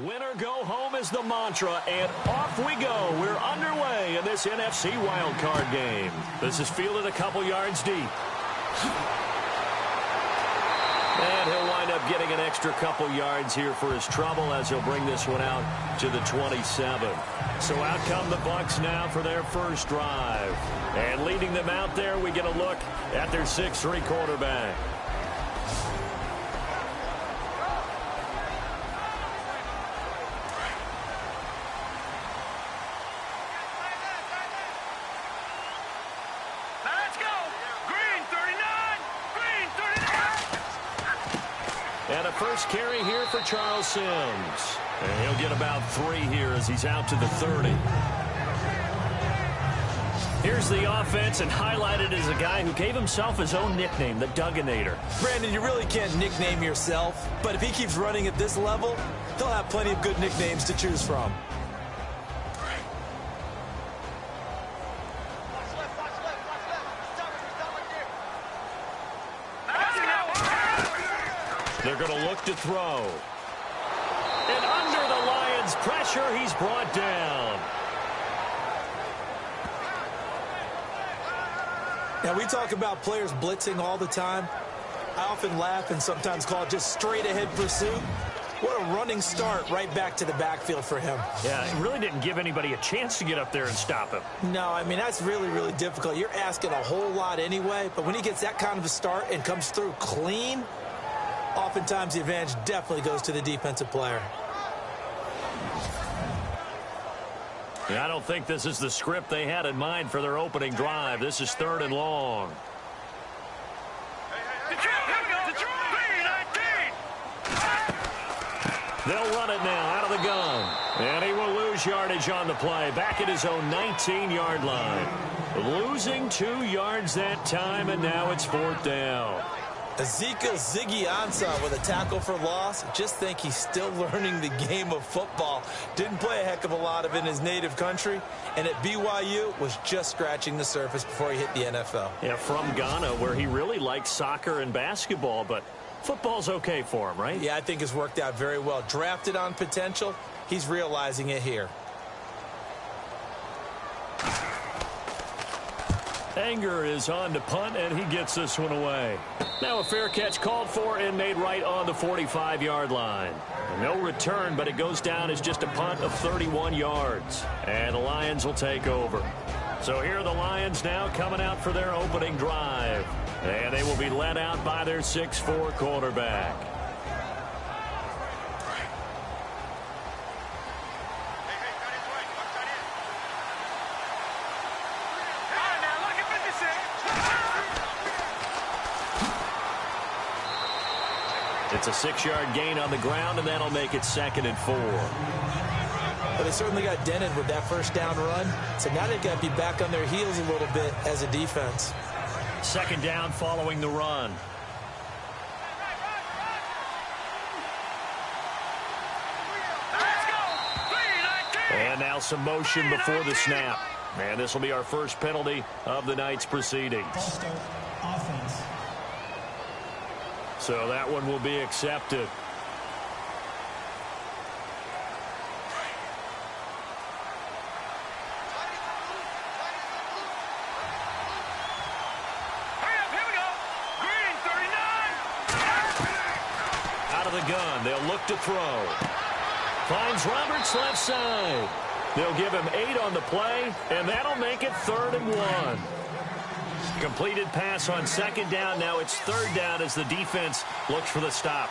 Win or go home is the mantra, and off we go. We're underway in this NFC wildcard game. This is fielded a couple yards deep. And he'll wind up getting an extra couple yards here for his trouble as he'll bring this one out to the 27. So out come the Bucs now for their first drive. And leading them out there, we get a look at their 6'3" quarterback. And a first carry here for Charles Sims. And he'll get about 3 here as he's out to the 30. Here's the offense, and highlighted as a guy who gave himself his own nickname, the Dugginator. Brandon, you really can't nickname yourself, but if he keeps running at this level, he'll have plenty of good nicknames to choose from. They're going to look to throw. And under the Lions' pressure, he's brought down. Now, we talk about players blitzing all the time. I often laugh and sometimes call it just straight-ahead pursuit. What a running start right back to the backfield for him. Yeah, it really didn't give anybody a chance to get up there and stop him. No, I mean, that's really, really difficult. You're asking a whole lot anyway, but when he gets that kind of a start and comes through clean, oftentimes the advantage definitely goes to the defensive player. Yeah, I don't think this is the script they had in mind for their opening drive. This is 3rd and long. They'll run it now out of the gun. And he will lose yardage on the play. Back at his own 19-yard line. Losing 2 yards that time, and now it's 4th down. Ezekiel Ziggy Ansah with a tackle for loss. Just think he's still learning the game of football. Didn't play a heck of a lot of it in his native country. And at BYU was just scratching the surface before he hit the NFL. Yeah, from Ghana, where he really likes soccer and basketball, but football's okay for him, right? Yeah, I think it's worked out very well. Drafted on potential, he's realizing it here. Anger is on to punt, and he gets this one away. Now a fair catch called for and made right on the 45-yard line. No return, but it goes down as just a punt of 31 yards. And the Lions will take over. So here are the Lions now coming out for their opening drive. And they will be led out by their 6'4" quarterback. It's a 6-yard gain on the ground, and that'll make it 2nd and 4. Well, they certainly got dented with that first down run. So now they've got to be back on their heels a little bit as a defense. 2nd down following the run. And now some motion before the snap. And this will be our first penalty of the night's proceedings. So that one will be accepted. Out of the gun, they'll look to throw. Finds Roberts left side. They'll give him 8 on the play, and that'll make it 3rd and 1. Completed pass on 2nd down. Now it's 3rd down as the defense looks for the stop.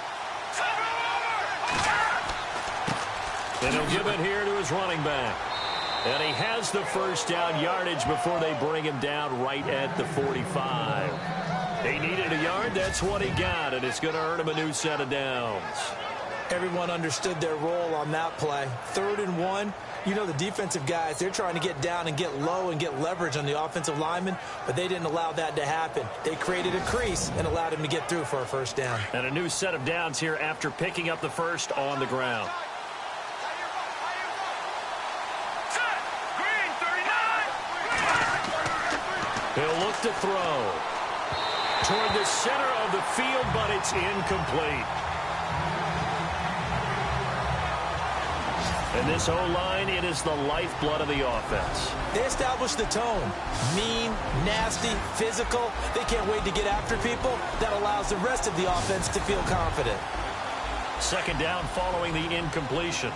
And he'll give it here to his running back. And he has the first down yardage before they bring him down right at the 45. He needed a yard. That's what he got, and it's going to earn him a new set of downs. Everyone understood their role on that play. 3rd and 1. You know, the defensive guys, they're trying to get down and get low and get leverage on the offensive lineman, but they didn't allow that to happen. They created a crease and allowed him to get through for a first down. And a new set of downs here after picking up the first on the ground. He'll look to throw toward the center of the field, but it's incomplete. And this O-line, it is the lifeblood of the offense. They establish the tone. Mean, nasty, physical. They can't wait to get after people. That allows the rest of the offense to feel confident. Second down following the incompletion.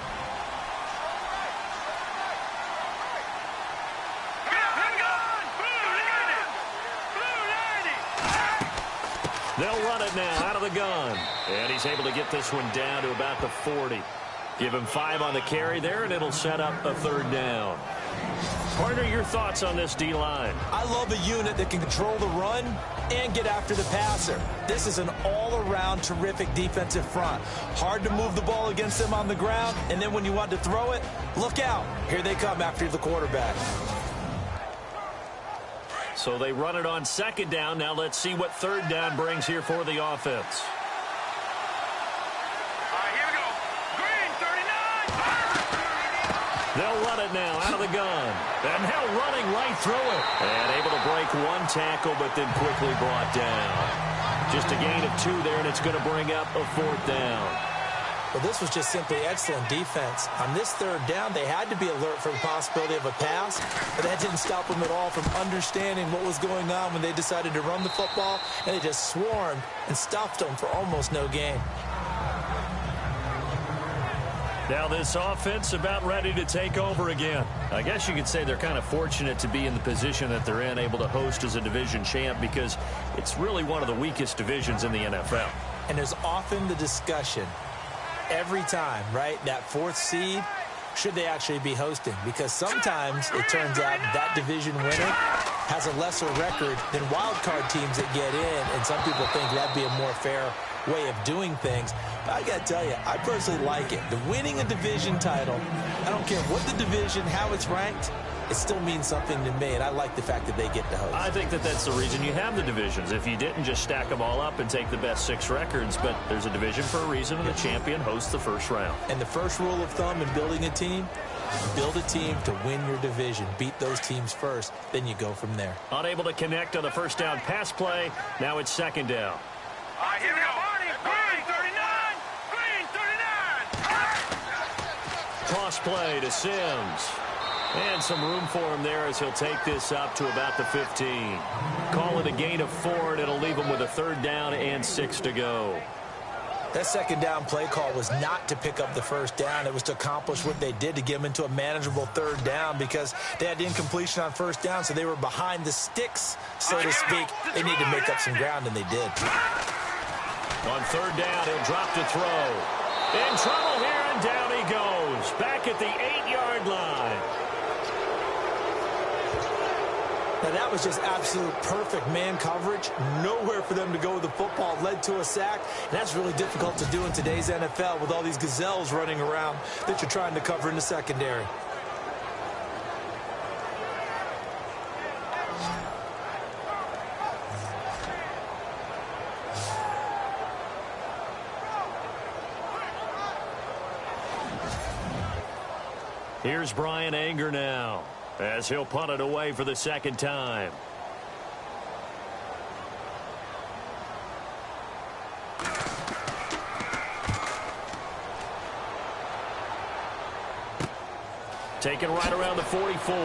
They'll run it now out of the gun. And he's able to get this one down to about the 40. Give him 5 on the carry there, and it'll set up a third down. Partner, your thoughts on this D-line? I love a unit that can control the run and get after the passer. This is an all-around terrific defensive front. Hard to move the ball against them on the ground, and then when you want to throw it, look out. Here they come after the quarterback. So they run it on second down. Now let's see what third down brings here for the offense. They'll run it now out of the gun. And now running right through it. And able to break one tackle, but then quickly brought down. Just a gain of 2 there, and it's going to bring up a fourth down. Well, this was just simply excellent defense. On this third down, they had to be alert for the possibility of a pass, but that didn't stop them at all from understanding what was going on when they decided to run the football, and they just swarmed and stuffed them for almost no gain. Now this offense about ready to take over again. I guess you could say they're kind of fortunate to be in the position that they're in, able to host as a division champ, because it's really one of the weakest divisions in the NFL. And there's often the discussion every time, right, that 4th seed, should they actually be hosting? Because sometimes it turns out that division winner has a lesser record than wild card teams that get in, and some people think that'd be a more fair way of doing things. But I got to tell you, I personally like it. The winning a division title, I don't care what the division, how it's ranked, it still means something to me, and I like the fact that they get to host. I think that that's the reason you have the divisions. If you didn't, just stack them all up and take the best 6 records, but there's a division for a reason, and the champion hosts the first round. And the first rule of thumb in building a team, build a team to win your division. Beat those teams first, then you go from there. Unable to connect on the first down pass play. Now it's second down. Here we go. Green 39. Green 39. Cross play to Sims. And some room for him there as he'll take this up to about the 15. Call it a gain of 4, and it'll leave him with a third down and 6 to go. That second down play call was not to pick up the first down. It was to accomplish what they did, to get them into a manageable third down, because they had incompletion on first down, so they were behind the sticks, so to speak. They need to make up some ground, and they did. On third down, he'll drop to throw. In trouble here, and down he goes. Back at the 8-yard line. Now, that was just absolute perfect man coverage. Nowhere for them to go with the football. Led to a sack. And that's really difficult to do in today's NFL with all these gazelles running around that you're trying to cover in the secondary. Here's Brian Anger now, as he'll punt it away for the second time. Taken right around the 44.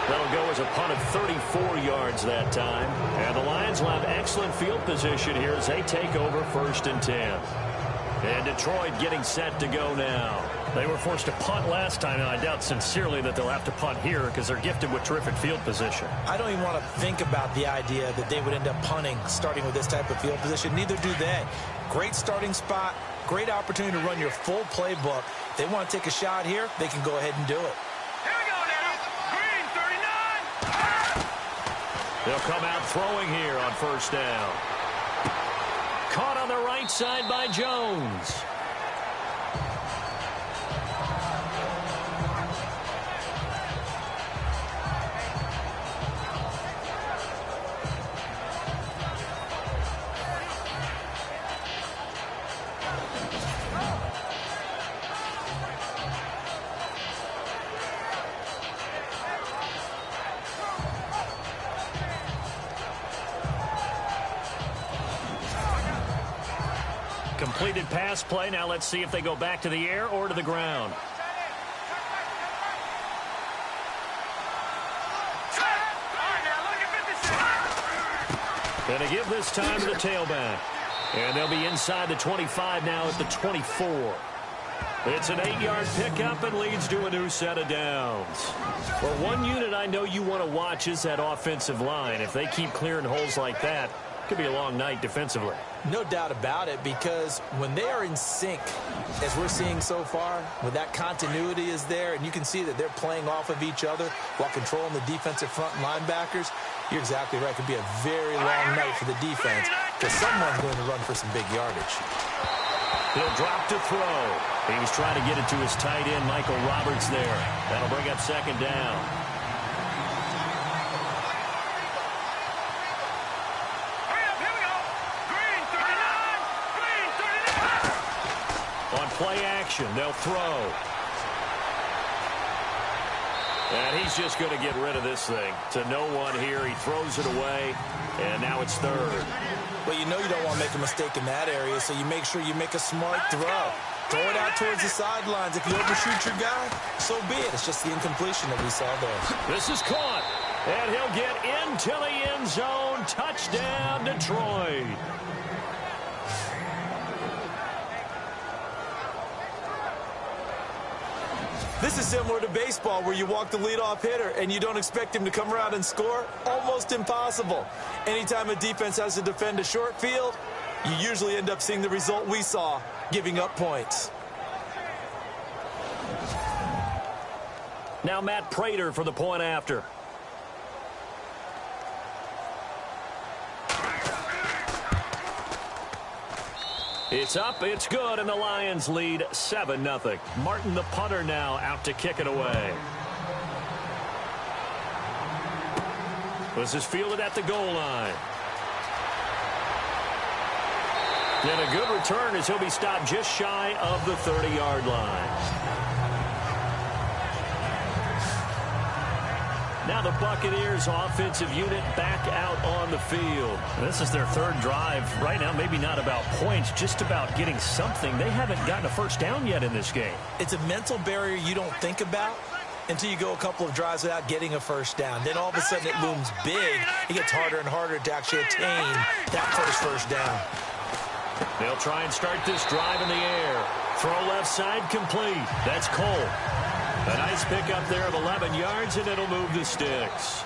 That'll go as a punt of 34 yards that time. And the Lions will have excellent field position here as they take over 1st and 10. And Detroit getting set to go now. They were forced to punt last time, and I doubt sincerely that they'll have to punt here because they're gifted with terrific field position. I don't even want to think about the idea that they would end up punting starting with this type of field position. Neither do they. Great starting spot, great opportunity to run your full playbook. If they want to take a shot here, they can go ahead and do it. Here we go now. Green 39. They'll come out throwing here on first down. Caught on the right side by Jones. completed pass play. Now let's see if they go back to the air or to the ground. Going to give this time to the tailback. And they'll be inside the 25 now at the 24. It's an 8-yard pickup and leads to a new set of downs. Well, one unit I know you want to watch is that offensive line. If they keep clearing holes like that, it could be a long night defensively. No doubt about it, because when they are in sync, as we're seeing so far, when that continuity is there, and you can see that they're playing off of each other while controlling the defensive front linebackers, you're exactly right. It could be a very long night for the defense, because someone's going to run for some big yardage. He'll drop to throw. He was trying to get it to his tight end, Michael Roberts, there. That'll bring up second down. On play action, they'll throw. And he's just going to get rid of this thing. To no one here. He throws it away, and now it's third. Well, you know you don't want to make a mistake in that area, so you make sure you make a smart throw. Throw it out towards the sidelines. If you overshoot your guy, so be it. It's just the incompletion that we saw there. This is caught, and he'll get into the end zone. Touchdown, Detroit. This is similar to baseball, where you walk the leadoff hitter and you don't expect him to come around and score. Almost impossible. Anytime a defense has to defend a short field, you usually end up seeing the result we saw, giving up points. Now Matt Prater for the point after. It's up, it's good, and the Lions lead 7-0. Martin, the punter, now out to kick it away. This is fielded at the goal line. And a good return as he'll be stopped just shy of the 30-yard line. Now the Buccaneers offensive unit back out on the field. This is their third drive. Right now, maybe not about points, just about getting something. They haven't gotten a first down yet in this game. It's a mental barrier you don't think about until you go a couple of drives without getting a first down. Then all of a sudden it looms big. It gets harder and harder to actually attain that first down. They'll try and start this drive in the air. Throw left side complete. That's Cole. A nice pickup there of 11 yards, and it'll move the sticks.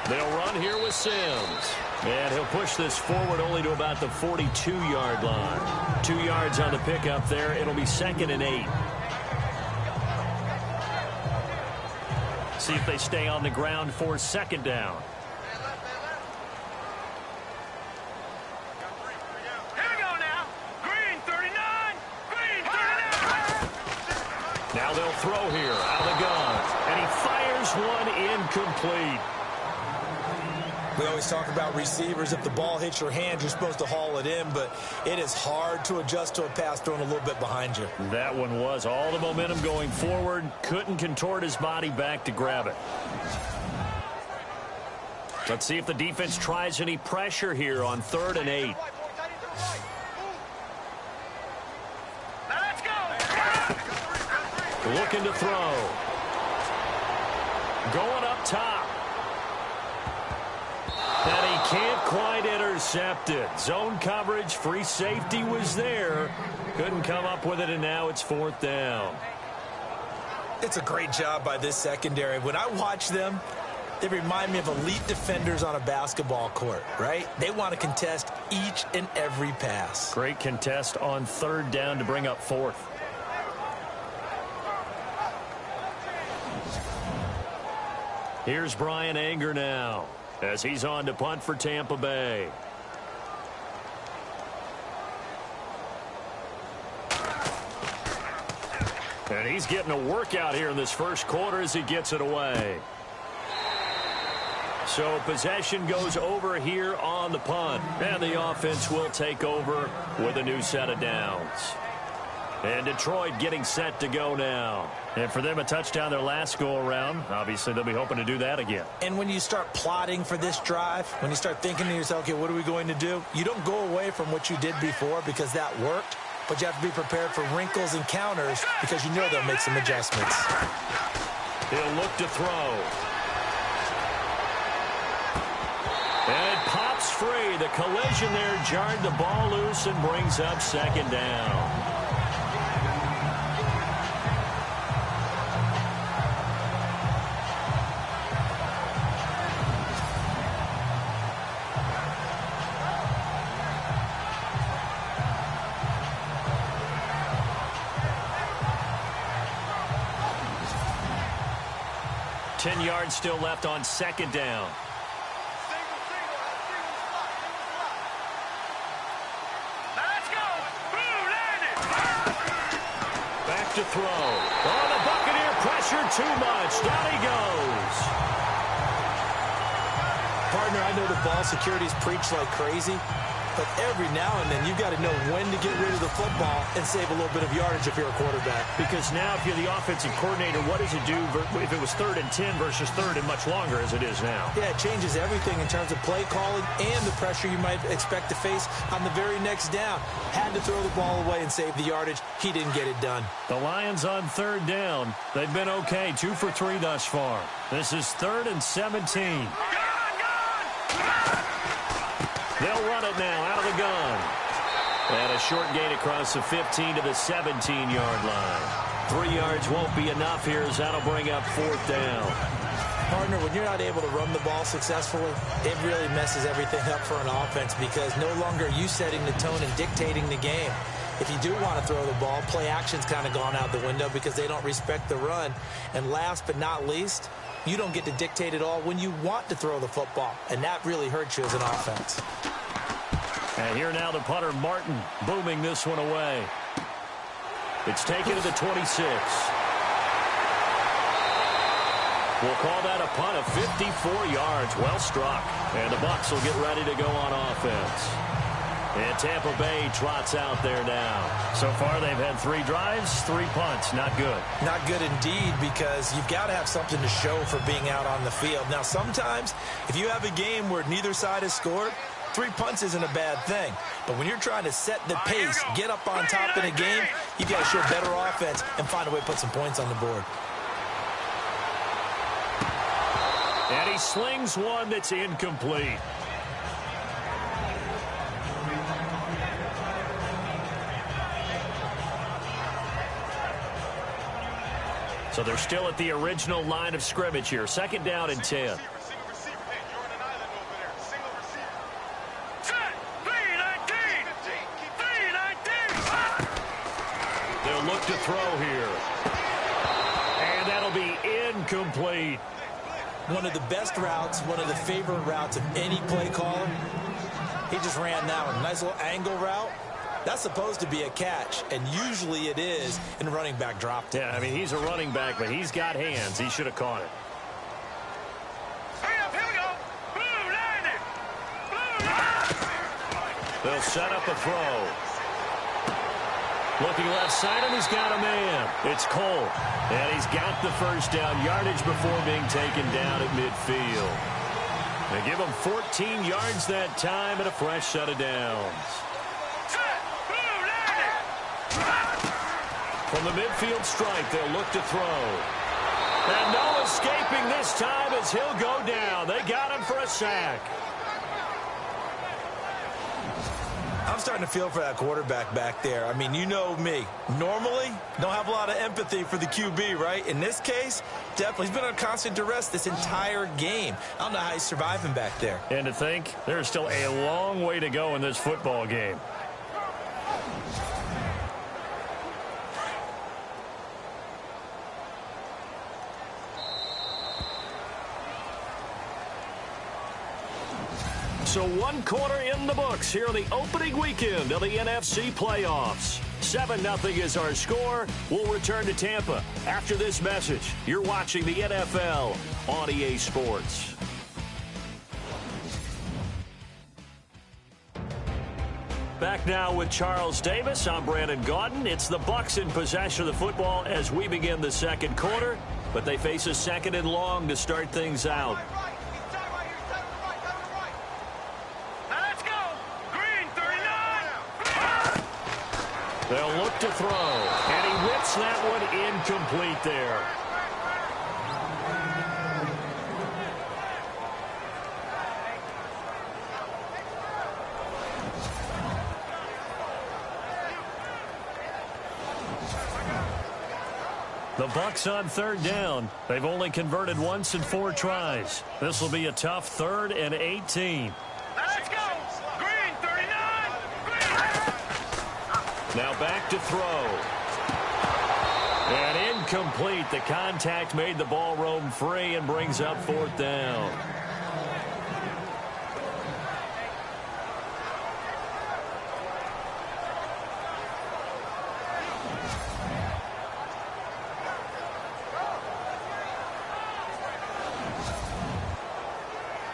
They'll run here with Sims. And he'll push this forward only to about the 42-yard line. 2 yards on the pickup there. It'll be 2nd and 8. See if they stay on the ground for second down. Now they'll throw here out of the gun. And he fires one incomplete. We always talk about receivers. If the ball hits your hand, you're supposed to haul it in, but it is hard to adjust to a pass thrown a little bit behind you. That one was all the momentum going forward. Couldn't contort his body back to grab it. Let's see if the defense tries any pressure here on 3rd and 8. Looking to throw. Going up top. And he can't quite intercept it. Zone coverage, free safety was there. Couldn't come up with it, and now it's 4th down. It's a great job by this secondary. When I watch them, they remind me of elite defenders on a basketball court, right? They want to contest each and every pass. Great contest on 3rd down to bring up 4th. Here's Brian Anger now as he's on to punt for Tampa Bay. And he's getting a workout here in this first quarter as he gets it away. So possession goes over here on the punt. And the offense will take over with a new set of downs. And Detroit getting set to go now. And for them, a touchdown their last go-around. Obviously, they'll be hoping to do that again. And when you start plotting for this drive, when you start thinking to yourself, okay, what are we going to do? You don't go away from what you did before because that worked, but you have to be prepared for wrinkles and counters because you know they'll make some adjustments. He'll look to throw. And it pops free. The collision there jarred the ball loose and brings up second down. Ten yards still left on second down. Let's go. Blue landed. Back to throw. Oh, the Buccaneer pressure too much. Down he goes. Partner, I know the ball security's preached like crazy, but every now and then you've got to know when to get rid of the football and save a little bit of yardage if you're a quarterback. Because now if you're the offensive coordinator, what does it do if it was 3rd and 10 versus 3rd and much longer as it is now? Yeah, it changes everything in terms of play calling and the pressure you might expect to face on the very next down. Had to throw the ball away and save the yardage. He didn't get it done. The Lions on 3rd down. They've been okay, 2 for 3 thus far. This is 3rd and 17. They'll run it now out of the gun. And a short gain across the 15 to the 17-yard line. 3 yards won't be enough here as that'll bring up 4th down. Partner, when you're not able to run the ball successfully, it really messes everything up for an offense because no longer are you setting the tone and dictating the game. If you do want to throw the ball, play action's kind of gone out the window because they don't respect the run. And last but not least, you don't get to dictate it all when you want to throw the football, and that really hurts you as an offense. And here now the punter, Martin, booming this one away. It's taken to the 26. We'll call that a punt of 54 yards. Well struck. And the Bucs will get ready to go on offense. And Tampa Bay trots out there now. So far, they've had 3 drives, 3 punts. Not good. Not good indeed, because you've got to have something to show for being out on the field. Now, sometimes, if you have a game where neither side has scored, 3 punts isn't a bad thing. But when you're trying to set the pace, get up on top in a game, you've got to show better offense and find a way to put some points on the board. And he slings one that's incomplete. So they're still at the original line of scrimmage here. 2nd down and 10. They'll look to throw here. And that'll be incomplete. One of the best routes, one of the favorite routes of any play caller. He just ran that one. Nice little angle route. That's supposed to be a catch, and usually it is, and the running back dropped it. Yeah, I mean, he's a running back, but he's got hands. He should have caught it. Hurry up, here we go. Blue landed. Blue landed. They'll set up a throw. Looking left side, and he's got a man. It's Cole, and he's got the first down yardage before being taken down at midfield. They give him 14 yards that time and a fresh set of downs. From the midfield stripe, they'll look to throw. And no escaping this time as he'll go down. They got him for a sack. I'm starting to feel for that quarterback back there. I mean, you know me. Normally, don't have a lot of empathy for the QB, right? In this case, definitely. He's been on constant duress this entire game. I don't know how he's surviving back there. And to think, there's still a long way to go in this football game. So 1 quarter in the books here on the opening weekend of the NFC playoffs. 7-0 is our score. We'll return to Tampa after this message. You're watching the NFL on EA Sports. Back now with Charles Davis. I'm Brandon Gaudin. It's the Bucs in possession of the football as we begin the second quarter, but they face a second and long to start things out. Now let's go. Green, 39. They'll look to throw, and he whips that one incomplete there. The Bucs on third down. They've only converted once in 4 tries. This will be a tough 3rd and 18. Now let's go. Green, 39. Green. Now back to throw. And incomplete. The contact made the ball roam free and brings up 4th down.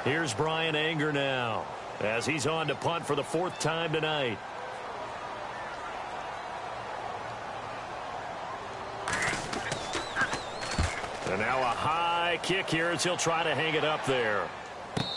Here's Brian Anger now as he's on to punt for the 4th time tonight. And now a high kick here as he'll try to hang it up there.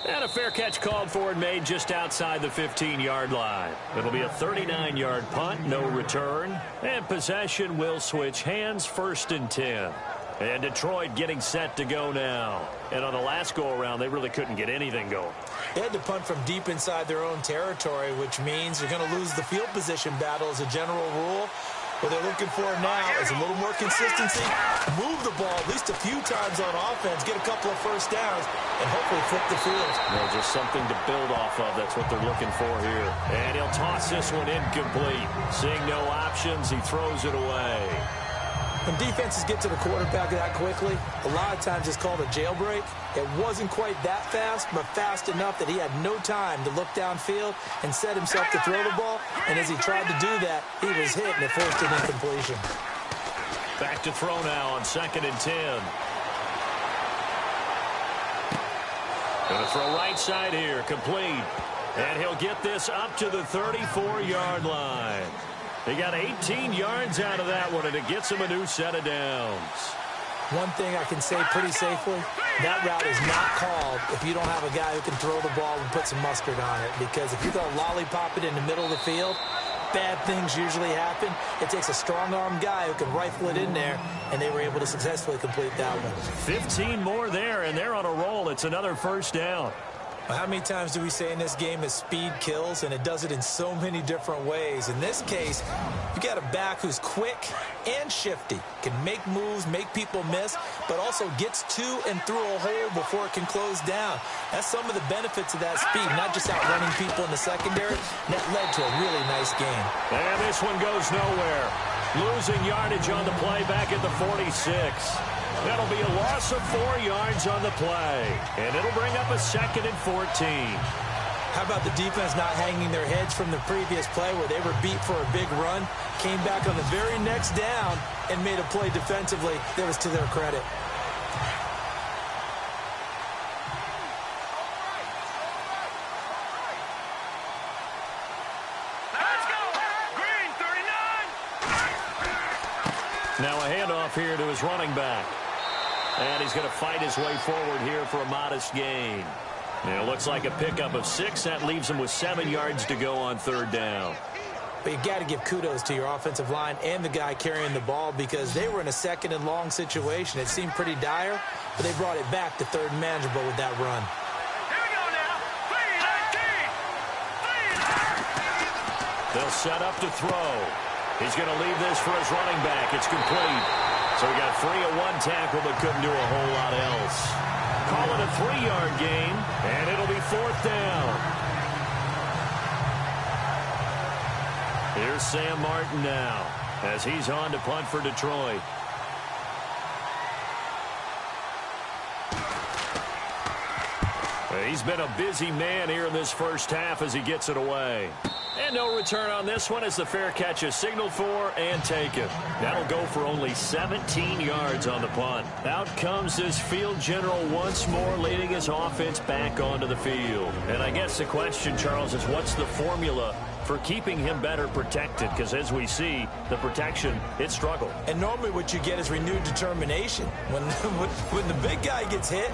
And a fair catch called for and made just outside the 15-yard line. It'll be a 39-yard punt, no return. And possession will switch hands, 1st and 10. And Detroit getting set to go now. And on the last go-around, they really couldn't get anything going. They had to punt from deep inside their own territory, which means you're going to lose the field position battle as a general rule. What they're looking for now is a little more consistency, move the ball at least a few times on offense, get a couple of first downs, and hopefully flip the field. Just something to build off of. That's what they're looking for here. And he'll toss this one incomplete. Seeing no options, he throws it away. When defenses get to the quarterback that quickly, a lot of times it's called a jailbreak. It wasn't quite that fast, but fast enough that he had no time to look downfield and set himself to throw the ball. And as he tried to do that, he was hit and it forced an incompletion. Back to throw now on 2nd and 10. Going to throw right side here, complete. And he'll get this up to the 34-yard line. He got 18 yards out of that one, and it gets him a new set of downs. One thing I can say pretty safely, that route is not called if you don't have a guy who can throw the ball and put some mustard on it. Because if you're going to lollipop it in the middle of the field, bad things usually happen. It takes a strong-arm guy who can rifle it in there, and they were able to successfully complete that one. 15 more there, and they're on a roll. It's another 1st down. How many times do we say in this game that speed kills, and it does it in so many different ways? In this case, you got a back who's quick and shifty, can make moves, make people miss, but also gets to and through a hole before it can close down. That's some of the benefits of that speed, not just outrunning people in the secondary. That led to a really nice game. And this one goes nowhere. Losing yardage on the play back at the 46. That'll be a loss of 4 yards on the play. And it'll bring up a 2nd and 14. How about the defense not hanging their heads from the previous play where they were beat for a big run, came back on the very next down and made a play defensively that was to their credit. Let's go. Green, 39. Now a handoff here to his running back. And he's going to fight his way forward here for a modest gain. And it looks like a pickup of 6. That leaves him with 7 yards to go on 3rd down. But you got to give kudos to your offensive line and the guy carrying the ball because they were in a 2nd and long situation. It seemed pretty dire, but they brought it back to 3rd and manageable with that run. Here we go now. 3-19. They'll set up to throw. He's going to leave this for his running back. It's complete. So he got free of 1 tackle, but couldn't do a whole lot else. Call it a 3-yard gain, and it'll be 4th down. Here's Sam Martin now as he's on to punt for Detroit. He's been a busy man here in this first half as he gets it away. And no return on this one as the fair catch is signaled for and taken. That'll go for only 17 yards on the punt. Out comes this field general once more, leading his offense back onto the field. And I guess the question, Charles, is what's the formula for keeping him better protected, because as we see, the protection, it struggled. And normally what you get is renewed determination. When the big guy gets hit,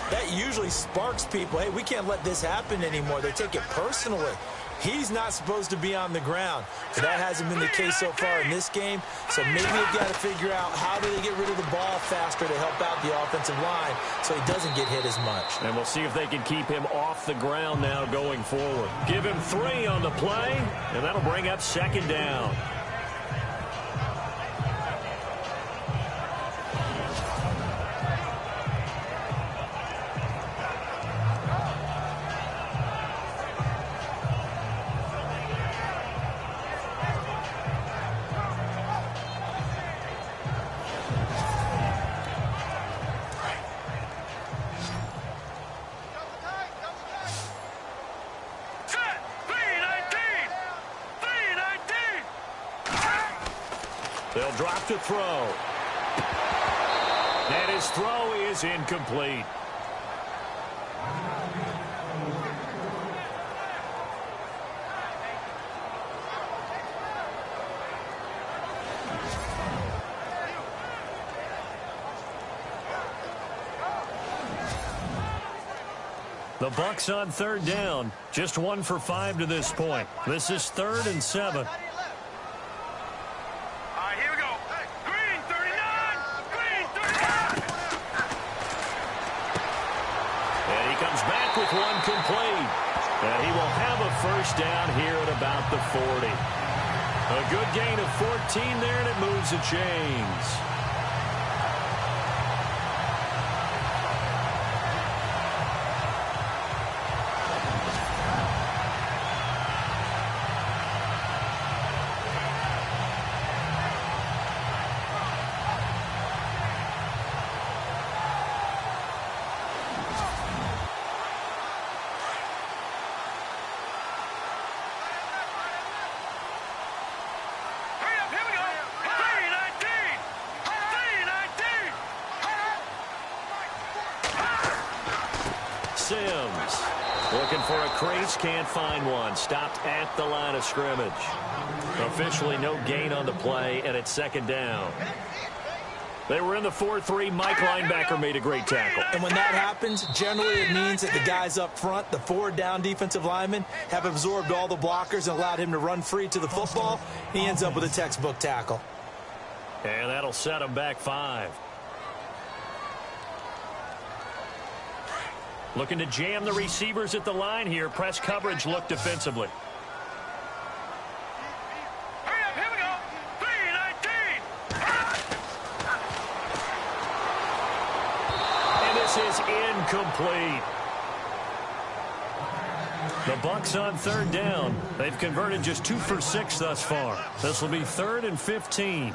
that usually sparks people. Hey, we can't let this happen anymore. They take it personally. He's not supposed to be on the ground. But that hasn't been the case so far in this game. So maybe they've got to figure out how do they get rid of the ball faster to help out the offensive line so he doesn't get hit as much. And we'll see if they can keep him off the ground now going forward. Give him 3 on the play, and that'll bring up 2nd down. They'll drop to throw. And his throw is incomplete. The Bucs on 3rd down. Just 1 for 5 to this point. This is 3rd and 7. With 1 complete. And he will have a 1st down here at about the 40. A good gain of 14 there, and it moves the chains. Sims looking for a crease, can't find one. Stopped at the line of scrimmage. Officially no gain on the play, and it's 2nd down. They were in the 4-3. Mike linebacker made a great tackle. And when that happens, generally it means that the guys up front, the 4 down defensive linemen, have absorbed all the blockers and allowed him to run free to the football. He ends up with a textbook tackle. And that'll set him back 5. Looking to jam the receivers at the line here. Press coverage look defensively. Hurry up, here we go. 3-19. And this is incomplete. The Bucs on 3rd down. They've converted just 2 for 6 thus far. This will be 3rd and 15.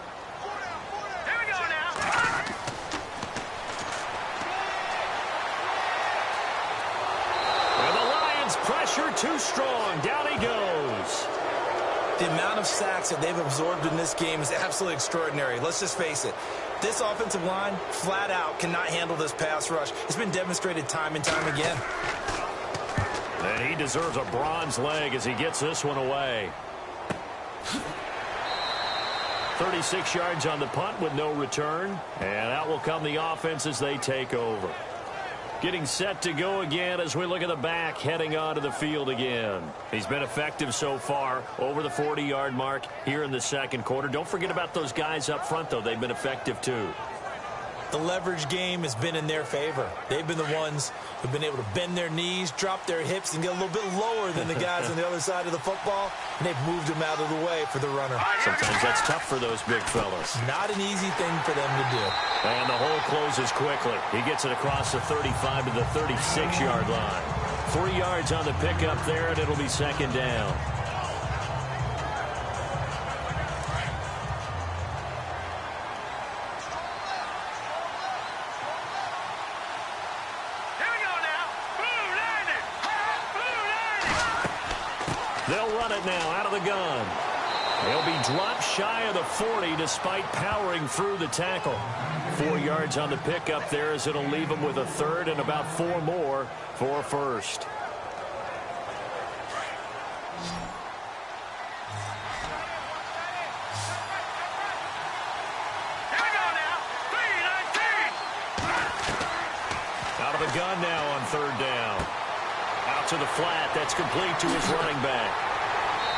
Too strong. Down he goes. The amount of sacks that they've absorbed in this game is absolutely extraordinary. Let's just face it. This offensive line, flat out, cannot handle this pass rush. It's been demonstrated time and time again. And he deserves a bronze leg as he gets this one away. 36 yards on the punt with no return. And out will come the offense as they take over. Getting set to go again as we look at the back heading onto the field again. He's been effective so far over the 40-yard mark here in the 2nd quarter. Don't forget about those guys up front, though. They've been effective, too. The leverage game has been in their favor. They've been the ones who've been able to bend their knees, drop their hips, and get a little bit lower than the guys on the other side of the football, and they've moved them out of the way for the runner. Sometimes that's tough for those big fellas. Not an easy thing for them to do. And the hole closes quickly. He gets it across the 35 to the 36-yard line. 3 yards on the pickup there, and it'll be 2nd down. They'll run it now out of the gun. They'll be dropped shy of the 40 despite powering through the tackle. 4 yards on the pickup there as it'll leave them with a 3rd and about 4 more for a 1st. gun now on third down. Out to the flat. That's complete to his running back.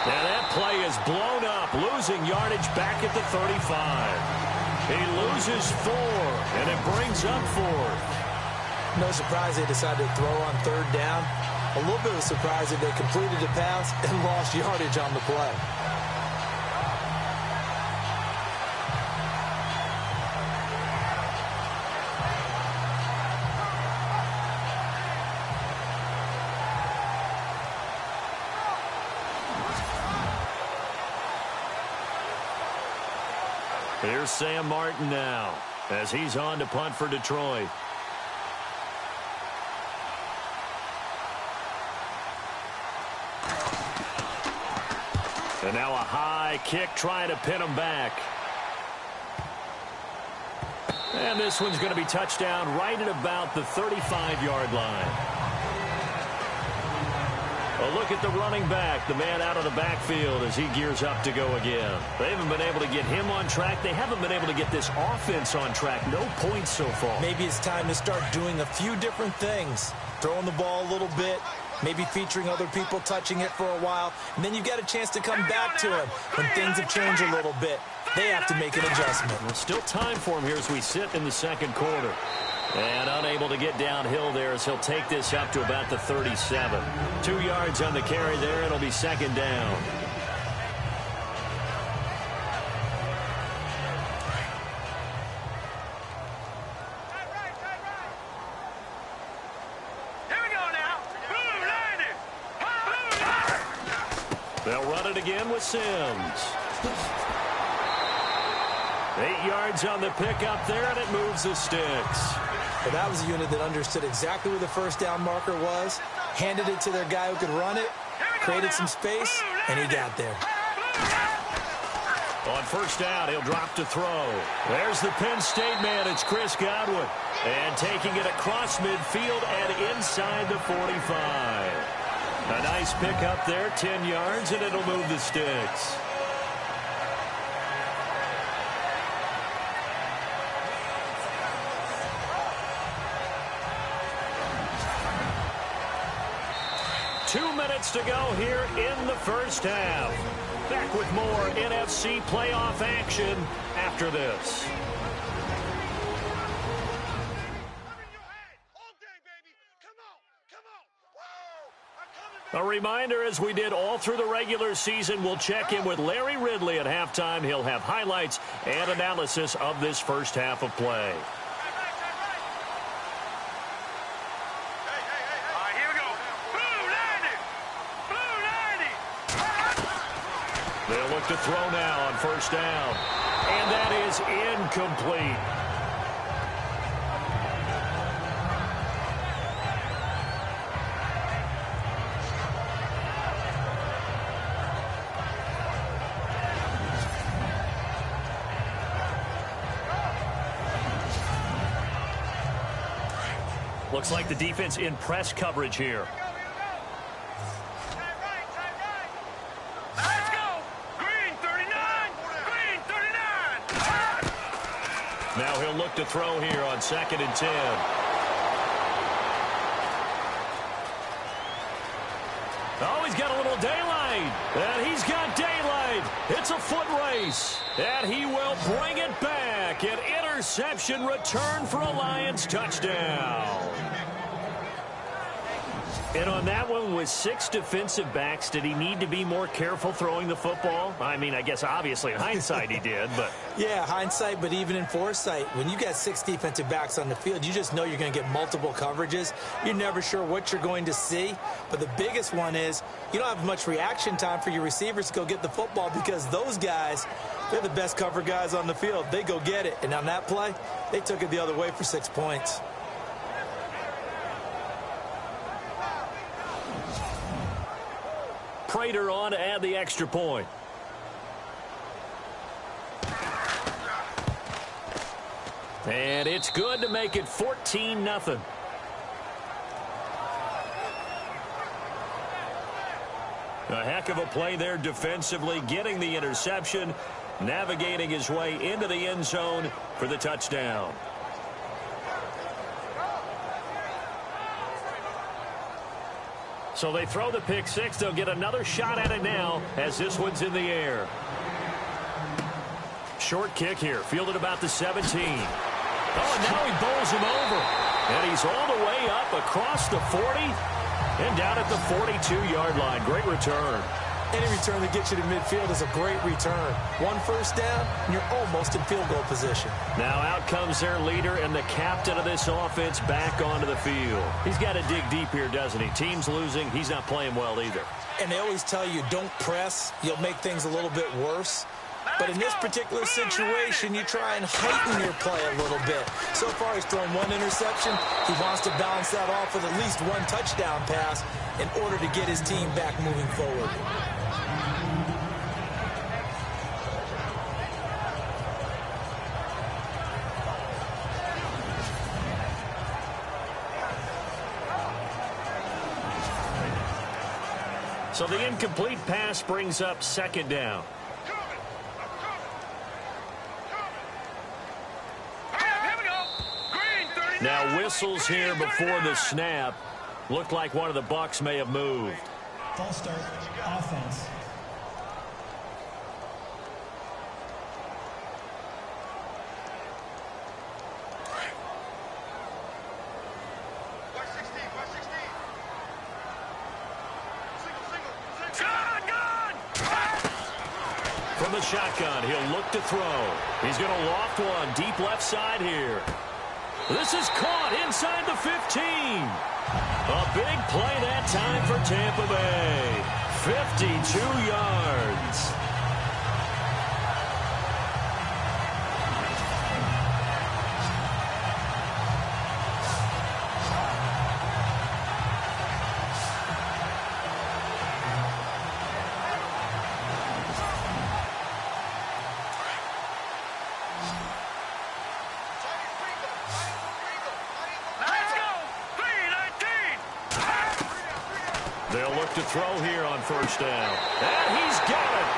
Now that play is blown up, losing yardage back at the 35. He loses 4, and it brings up 4. No surprise they decided to throw on third down. A little bit of a surprise that they completed the pass and lost yardage on the play. Here's Sam Martin now as he's on to punt for Detroit. And now a high kick trying to pin him back. And this one's going to be touchdown right at about the 35-yard line. A look at the running back, the man out of the backfield as he gears up to go again. They haven't been able to get him on track. They haven't been able to get this offense on track. No points so far. Maybe it's time to start doing a few different things. Throwing the ball a little bit, maybe featuring other people touching it for a while, and then you've got a chance to come back to him when things have changed a little bit. They have to make an adjustment. Well, still time for him here as we sit in the second quarter. And unable to get downhill there as he'll take this up to about the 37. 2 yards on the carry there. It'll be second down. Here we go now. Blue line it. They'll run it again with Sims. 8 yards on the pickup there, and it moves the sticks. But that was a unit that understood exactly where the first down marker was, handed it to their guy who could run it, created some space, and he got there. On first down, he'll drop to throw. There's the Penn State man. It's Chris Godwin. And taking it across midfield and inside the 45. A nice pickup there, 10 yards, and it'll move the sticks. To go here in the first half. Back with more NFC playoff action after this. A reminder, as we did all through the regular season, we'll check in with Larry Ridley at halftime. He'll have highlights and analysis of this first half of play. They'll look to throw now on first down. And that is incomplete. Looks like the defense in press coverage here. Now he'll look to throw here on 2nd and 10. Oh, he's got a little daylight. And he's got daylight. It's a foot race. And he will bring it back. An interception return for a Lions touchdown. And on that one, with 6 defensive backs, did he need to be more careful throwing the football? I mean, I guess obviously in hindsight he did, but... Yeah, hindsight, but even in foresight, when you got 6 defensive backs on the field, you just know you're going to get multiple coverages. You're never sure what you're going to see. But the biggest one is you don't have much reaction time for your receivers to go get the football because those guys, they're the best cover guys on the field. They go get it. And on that play, they took it the other way for 6 points. Prater on to add the extra point. And it's good to make it 14-0. A heck of a play there defensively, getting the interception, navigating his way into the end zone for the touchdown. So they throw the pick six. They'll get another shot at it now as this one's in the air. Short kick here, fielded about the 17. Oh, and now he bowls him over. And he's all the way up across the 40 and down at the 42-yard line. Great return. Any return that gets you to midfield is a great return. One first down, and you're almost in field goal position. Now out comes their leader and the captain of this offense back onto the field. He's got to dig deep here, doesn't he? Team's losing. He's not playing well either. And they always tell you, don't press. You'll make things a little bit worse. But in this particular situation, you try and heighten your play a little bit. So far, he's thrown one interception. He wants to balance that off with at least one touchdown pass in order to get his team back moving forward. So the incomplete pass brings up second down. Now whistles here before the snap. Looked like one of the Bucs may have moved. False start, offense. From the shotgun, he'll look to throw. He's going to loft one deep left side here. This is caught inside the 15. A big play that time for Tampa Bay. 52 yards. They'll look to throw here on first down. And he's got it.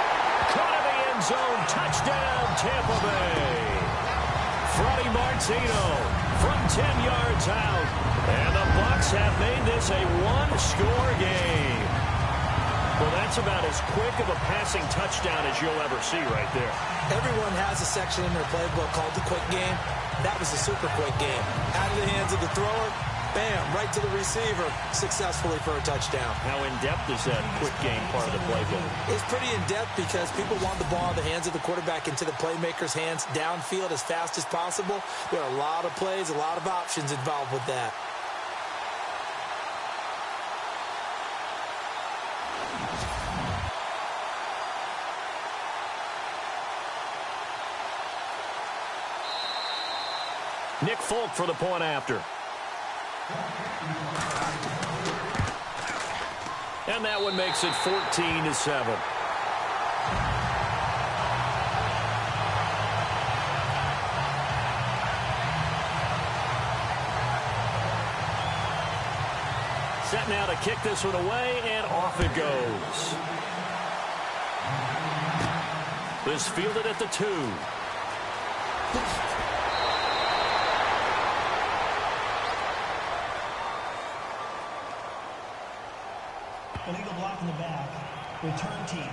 Caught in the end zone. Touchdown, Tampa Bay. Freddie Martino from 10 yards out. And the Bucs have made this a one-score game. Well, that's about as quick of a passing touchdown as you'll ever see right there. Everyone has a section in their playbook called the quick game. That was a super quick game. Out of the hands of the thrower, bam, right to the receiver, successfully for a touchdown. How in-depth is that quick game part of the playbook? It's pretty in-depth because people want the ball in the hands of the quarterback into the playmaker's hands downfield as fast as possible. There are a lot of plays, a lot of options involved with that. Nick Folk for the point after. And that one makes it 14-7. Set now to kick this one away, and off it goes. This fielded at the 2. Illegal block in the back. Return team.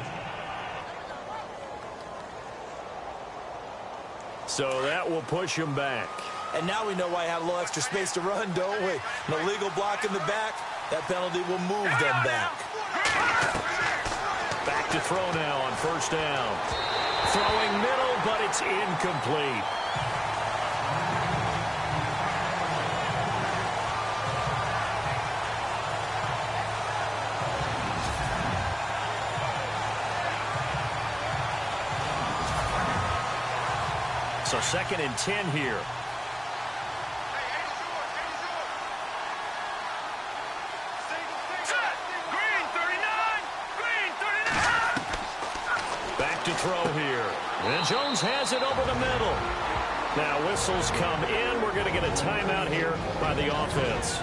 So that will push him back. And now we know why I had a little extra space to run, don't we? An illegal block in the back. That penalty will move them back. Back to throw now on first down. Throwing middle, but it's incomplete. So 2nd and 10 here. Back to throw here. And Jones has it over the middle. Now whistles come in. We're going to get a timeout here by the offense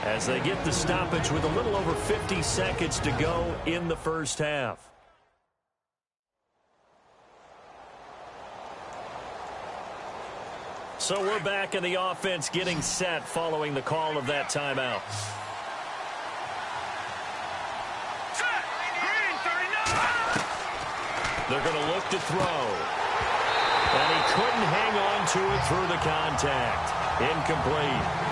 as they get the stoppage with a little over 50 seconds to go in the first half. So we're back in the offense getting set following the call of that timeout. They're going to look to throw. And he couldn't hang on to it through the contact. Incomplete.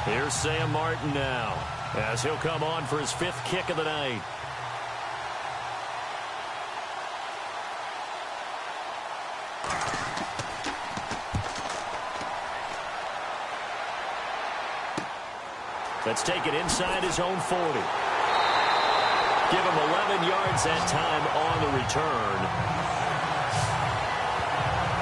Here's Sam Martin now, as he'll come on for his 5th kick of the night. Let's take it inside his own 40. Give him 11 yards that time on the return.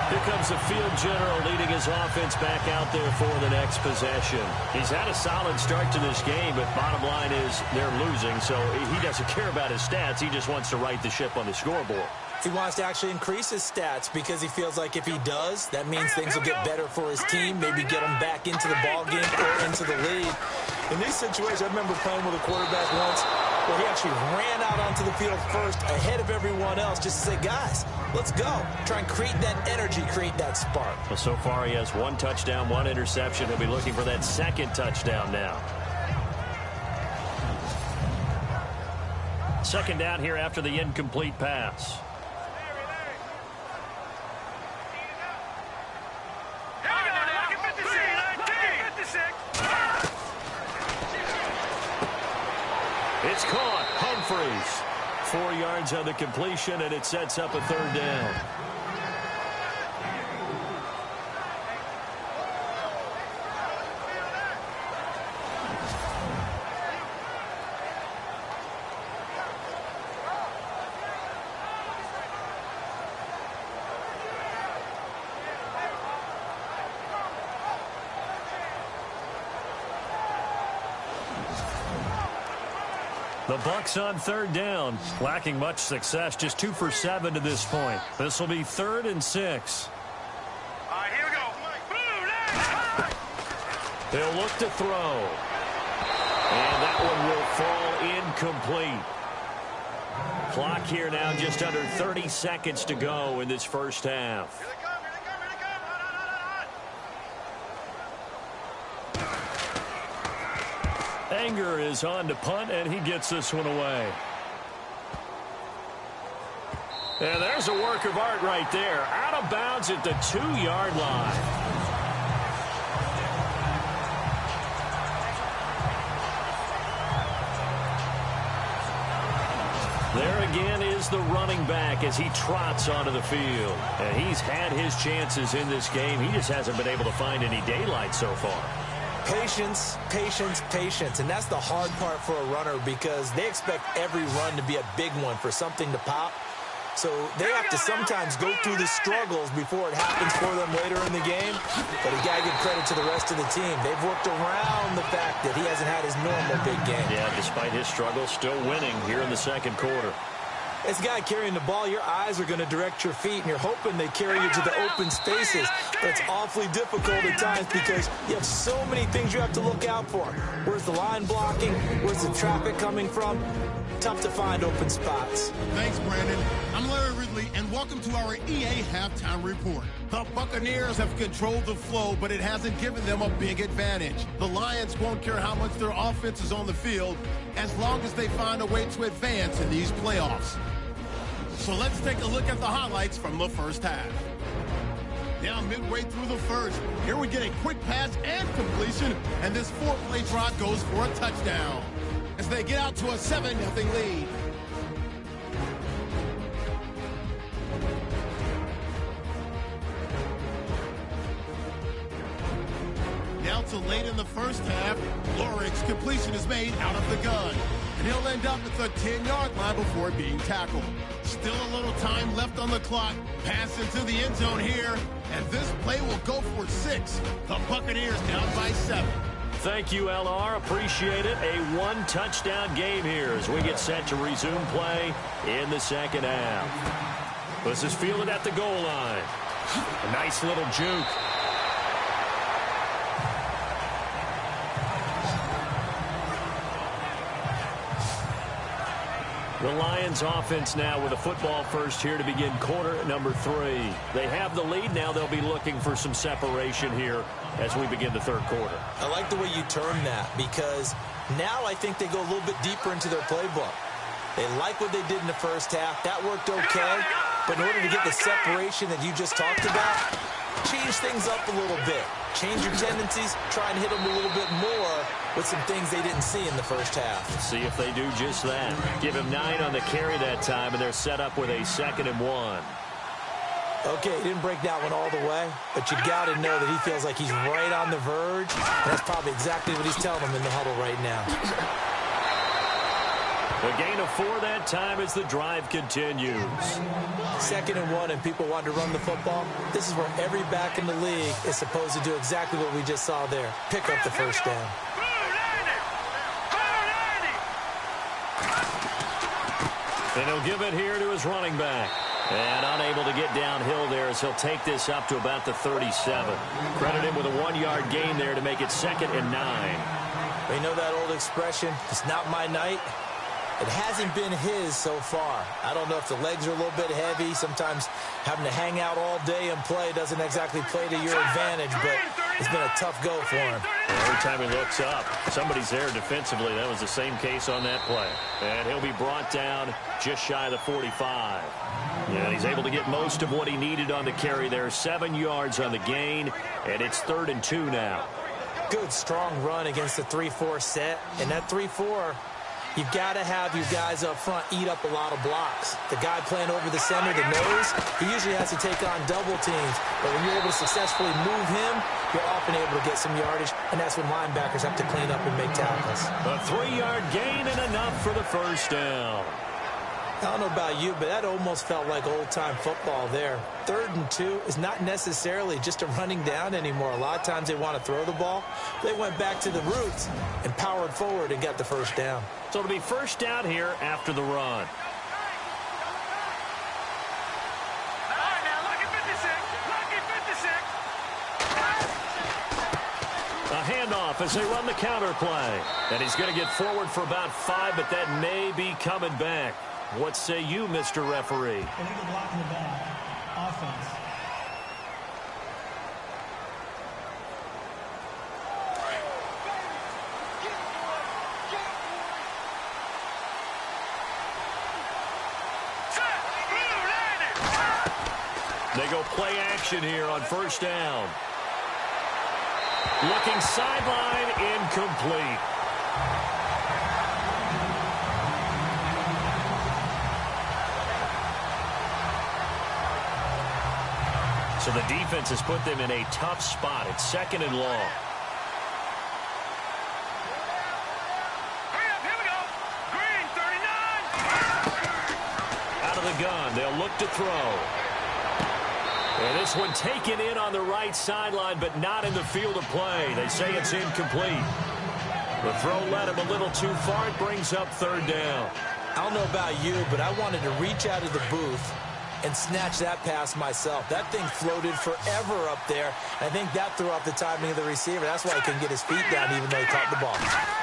Here comes the field general leading his offense back out there for the next possession. He's had a solid start to this game, but bottom line is they're losing, so he doesn't care about his stats. He just wants to right the ship on the scoreboard. He wants to actually increase his stats because he feels like if he does, that means things will get better for his team, maybe get him back into the ball game or into the lead. In these situations, I remember playing with a quarterback once where he actually ran out onto the field first ahead of everyone else just to say, guys, let's go. Try and create that energy, create that spark. Well, so far he has 1 touchdown, 1 interception. He'll be looking for that 2nd touchdown now. 2nd down here after the incomplete pass. It's caught. Humphreys. 4 yards on the completion, and it sets up a 3rd down. The Bucs on 3rd down, lacking much success, just 2 for 7 to this point. This will be 3rd and 6. All right, here we go. They'll look to throw. And that one will fall incomplete. Clock here now, just under 30 seconds to go in this first half. Here they come, here they come, here they come. Anger is on to punt, and he gets this one away. And there's a work of art right there. Out of bounds at the 2-yard line. There again is the running back as he trots onto the field. And he's had his chances in this game. He just hasn't been able to find any daylight so far. Patience, patience, patience. And that's the hard part for a runner because they expect every run to be a big one for something to pop. So they have to sometimes go through the struggles before it happens for them later in the game. But you got to give credit to the rest of the team. They've worked around the fact that he hasn't had his normal big game. Yeah, despite his struggles, still winning here in the 2nd quarter. This guy carrying the ball, your eyes are going to direct your feet, and you're hoping they carry you to the open spaces. But it's awfully difficult at times because you have so many things you have to look out for. Where's the line blocking? Where's the traffic coming from? Tough to find open spots. Thanks, Brandon. I'm Larry Ridley, and welcome to our EA Halftime Report. The Buccaneers have controlled the flow, but it hasn't given them a big advantage. The Lions won't care how much their offense is on the field as long as they find a way to advance in these playoffs. So let's take a look at the highlights from the first half. Now midway through the first, here we get a quick pass and completion, and this 4-play drive goes for a touchdown as they get out to a 7-0 lead. Now to late in the first half, Lorik's completion is made out of the gun, and he'll end up at the 10-yard line before being tackled. Still a little time left on the clock. Pass into the end zone here, and this play will go for 6. The Buccaneers down by 7. Thank you, LR. Appreciate it. A 1-touchdown game here as we get set to resume play in the second half. This is fielded at the goal line. A nice little juke. The Lions offense now with a football first here to begin quarter number 3. They have the lead. Now they'll be looking for some separation here as we begin the third quarter. I like the way you term that, because now I think they go a little bit deeper into their playbook. They like what they did in the first half. That worked okay. But in order to get the separation that you just talked about, change things up a little bit. Change your tendencies. Try and hit them a little bit more with some things they didn't see in the first half. Let's see if they do just that. Give him 9 on the carry that time, and they're set up with a 2nd and 1. Okay, he didn't break that one all the way, but you got to know that he feels like he's right on the verge. And that's probably exactly what he's telling them in the huddle right now. The gain of 4 that time as the drive continues. 2nd and 1, and people want to run the football. This is where every back in the league is supposed to do exactly what we just saw there. Pick up the first down. And he'll give it here to his running back. And unable to get downhill there as he'll take this up to about the 37. Credit him with a 1-yard gain there to make it 2nd and 9. You know that old expression, it's not my night? It hasn't been his so far. I don't know if the legs are a little bit heavy. Sometimes having to hang out all day and play doesn't exactly play to your advantage, but it's been a tough go for him. Every time he looks up, somebody's there defensively. That was the same case on that play. And he'll be brought down just shy of the 45. Yeah, he's able to get most of what he needed on the carry there. 7 yards on the gain, and it's 3rd and 2 now. Good, strong run against the 3-4 set. And that 3-4, you've got to have your guys up front eat up a lot of blocks. The guy playing over the center, the nose, he usually has to take on double teams. But when you're able to successfully move him, you're often able to get some yardage, and that's when linebackers have to clean up and make tackles. A 3-yard gain and enough for the first down. I don't know about you, but that almost felt like old-time football there. 3rd and 2 is not necessarily just a running down anymore. A lot of times they want to throw the ball. They went back to the roots and powered forward and got the first down. So it'll be first down here after the run. A handoff as they run the counter play. And he's going to get forward for about 5, but that may be coming back. What say you, Mr. Referee? Illegal block in the back. Offense. They go play action here on first down. Looking sideline, incomplete. So the defense has put them in a tough spot. It's 2nd and long. Hurry up, here we go. Green, 39. Out of the gun, they'll look to throw. And this one taken in on the right sideline, but not in the field of play. They say it's incomplete. The throw led him a little too far. It brings up 3rd down. I don't know about you, but I wanted to reach out of the booth and snatch that pass myself. That thing floated forever up there. I think that threw off the timing of the receiver. That's why he couldn't get his feet down even though he caught the ball.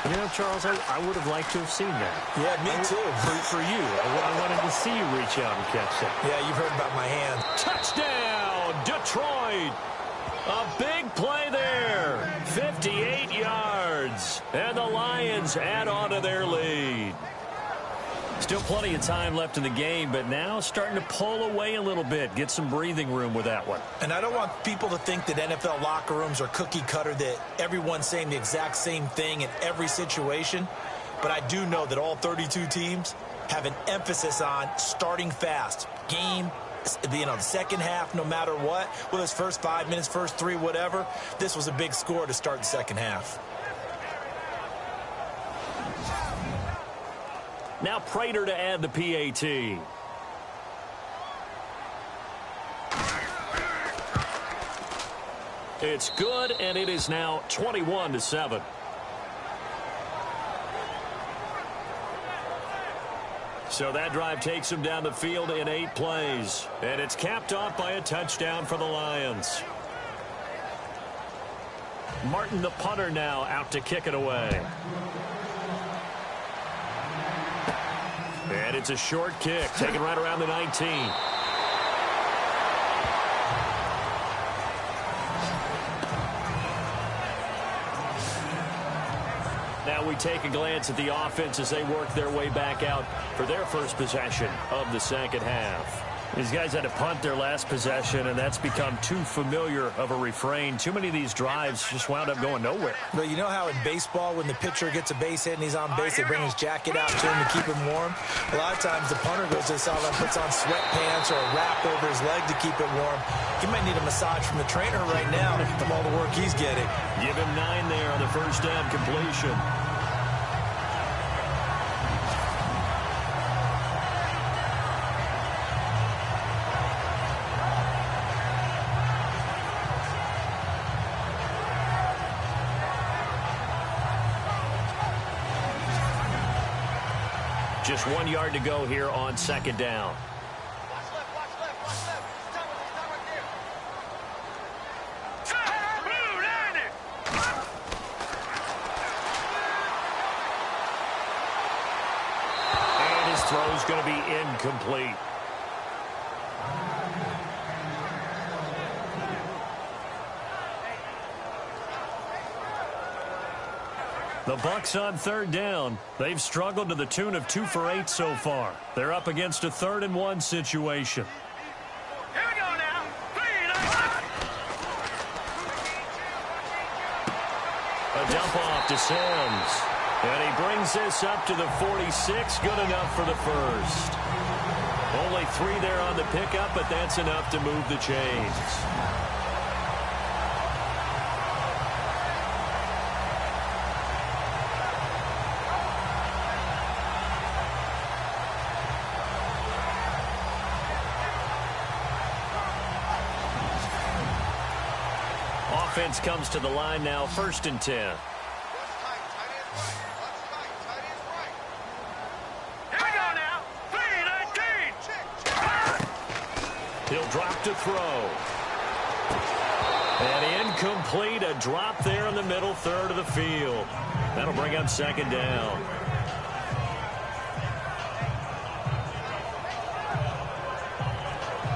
You know, Charles, I would have liked to have seen that. Yeah, me too. For you. I wanted to see you reach out and catch that. Yeah, you've heard about my hand. Touchdown, Detroit. A big play there. 58 yards. And the Lions add on to their lead. Still plenty of time left in the game, but now starting to pull away a little bit. Get some breathing room with that one. And I don't want people to think that NFL locker rooms are cookie cutter, that everyone's saying the exact same thing in every situation. But I do know that all 32 teams have an emphasis on starting fast. Game, the second half, no matter what. Whether it's first 5 minutes, first 3, whatever. This was a big score to start the second half. Now Prater to add the PAT. It's good, and it is now 21-7. So that drive takes him down the field in 8 plays. And it's capped off by a touchdown for the Lions. Martin, the punter, now out to kick it away. And it's a short kick, taken right around the 19. Now we take a glance at the offense as they work their way back out for their first possession of the second half. These guys had to punt their last possession, and that's become too familiar of a refrain. Too many of these drives just wound up going nowhere. But you know how in baseball, when the pitcher gets a base hit and he's on base, they bring his jacket out to him to keep him warm? A lot of times the punter goes to the sideline, puts on sweatpants or a wrap over his leg to keep it warm. He might need a massage from the trainer right now from all the work he's getting. Give him 9 there on the first down completion. Just 1 yard to go here on second down. And his throw is going to be incomplete. The Bucs on third down. They've struggled to the tune of 2 for 8 so far. They're up against a 3rd and 1 situation. Here we go now. 3 A dump off to Sims. And he brings this up to the 46. Good enough for the first. Only 3 there on the pickup, but that's enough to move the chains. Offense comes to the line now, 1st and 10. Here we go now. 3-19. He'll drop to throw. And incomplete, a drop there in the middle third of the field. That'll bring up second down.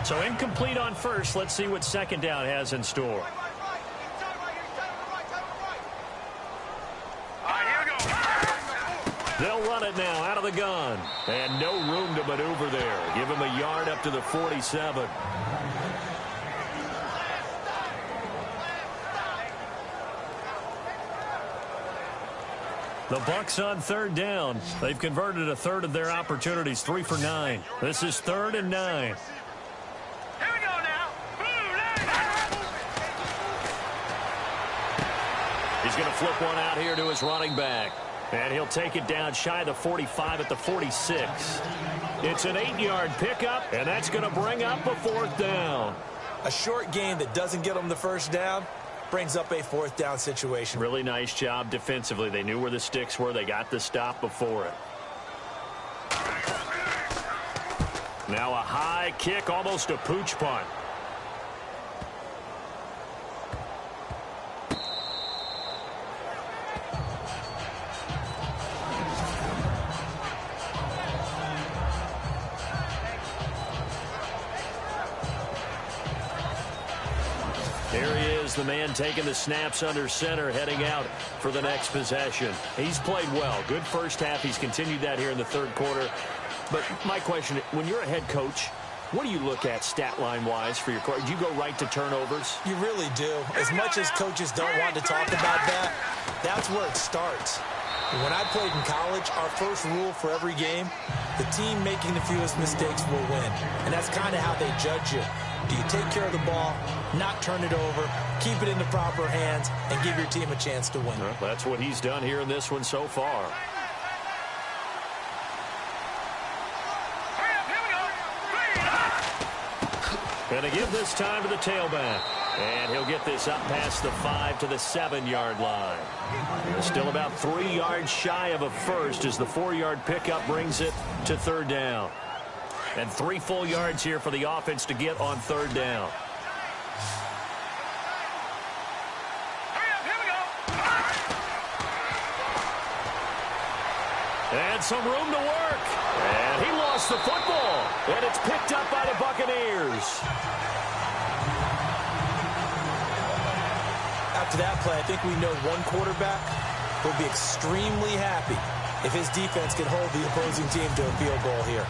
So incomplete on first. Let's see what second down has in store. They'll run it now out of the gun. And no room to maneuver there. Give him a yard up to the 47. The Bucs on third down. They've converted a third of their opportunities, 3 for 9. This is 3rd and 9. Here we go now. He's going to flip one out here to his running back. And he'll take it down shy of the 45 at the 46. It's an 8-yard pickup, and that's going to bring up a 4th down. A short game that doesn't get them the first down brings up a 4th down situation. Really nice job defensively. They knew where the sticks were. They got the stop before it. Now a high kick, almost a pooch punt. Here he is, the man taking the snaps under center, heading out for the next possession. He's played well. Good first half. He's continued that here in the 3rd quarter. But my question, when you're a head coach, what do you look at stat line-wise for your coach? Do you go right to turnovers? You really do. As much as coaches don't want to talk about that, that's where it starts. When I played in college, our first rule for every game, the team making the fewest mistakes will win. And that's kind of how they judge you. Do you take care of the ball, not turn it over, keep it in the proper hands, and give your team a chance to win? Well, that's what he's done here in this one so far. And they give this time to the tailback. And he'll get this up past the 5 to the 7-yard line. They're still about 3 yards shy of a first as the 4-yard pickup brings it to 3rd down. And 3 full yards here for the offense to get on 3rd down. And some room to work. And he lost the football. And it's picked up by the Buccaneers. After that play, I think we know one quarterback will be extremely happy if his defense can hold the opposing team to a field goal here.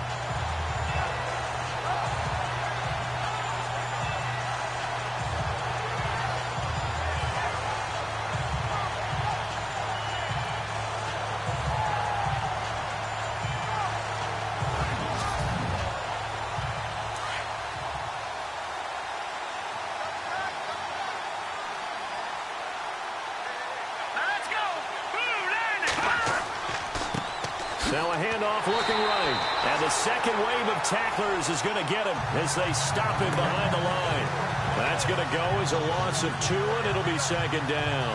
Now a handoff looking right. And the second wave of tacklers is going to get him as they stop him behind the line. That's going to go as a loss of 2, and it'll be second down.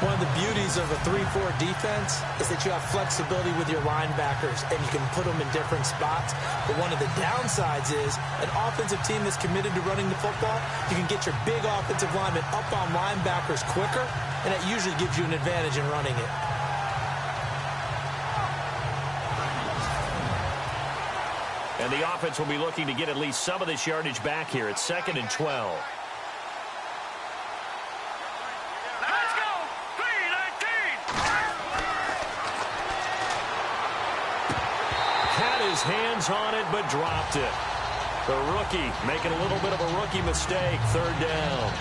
One of the beauties of a 3-4 defense is that you have flexibility with your linebackers, and you can put them in different spots. But one of the downsides is an offensive team that's committed to running the football, you can get your big offensive linemen up on linebackers quicker, and that usually gives you an advantage in running it. And the offense will be looking to get at least some of this yardage back here. It's 2nd and 12. Let's go! 3-19! Had his hands on it, but dropped it. The rookie making a little bit of a rookie mistake. 3rd down.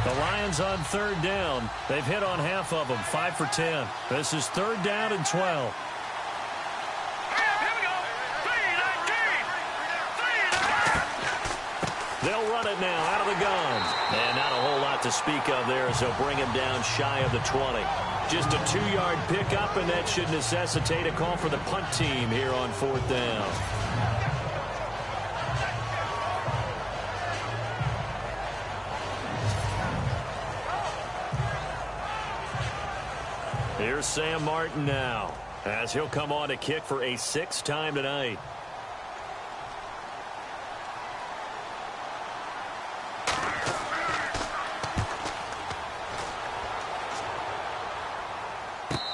The Lions on 3rd down. They've hit on half of them, 5 for 10. This is 3rd down and 12. Here we go! 3-19! They'll run it now out of the gun. And not a whole lot to speak of there as they'll bring him down shy of the 20. Just a 2-yard pickup, and that should necessitate a call for the punt team here on 4th down. Here's Sam Martin now, as he'll come on to kick for a 6th time tonight.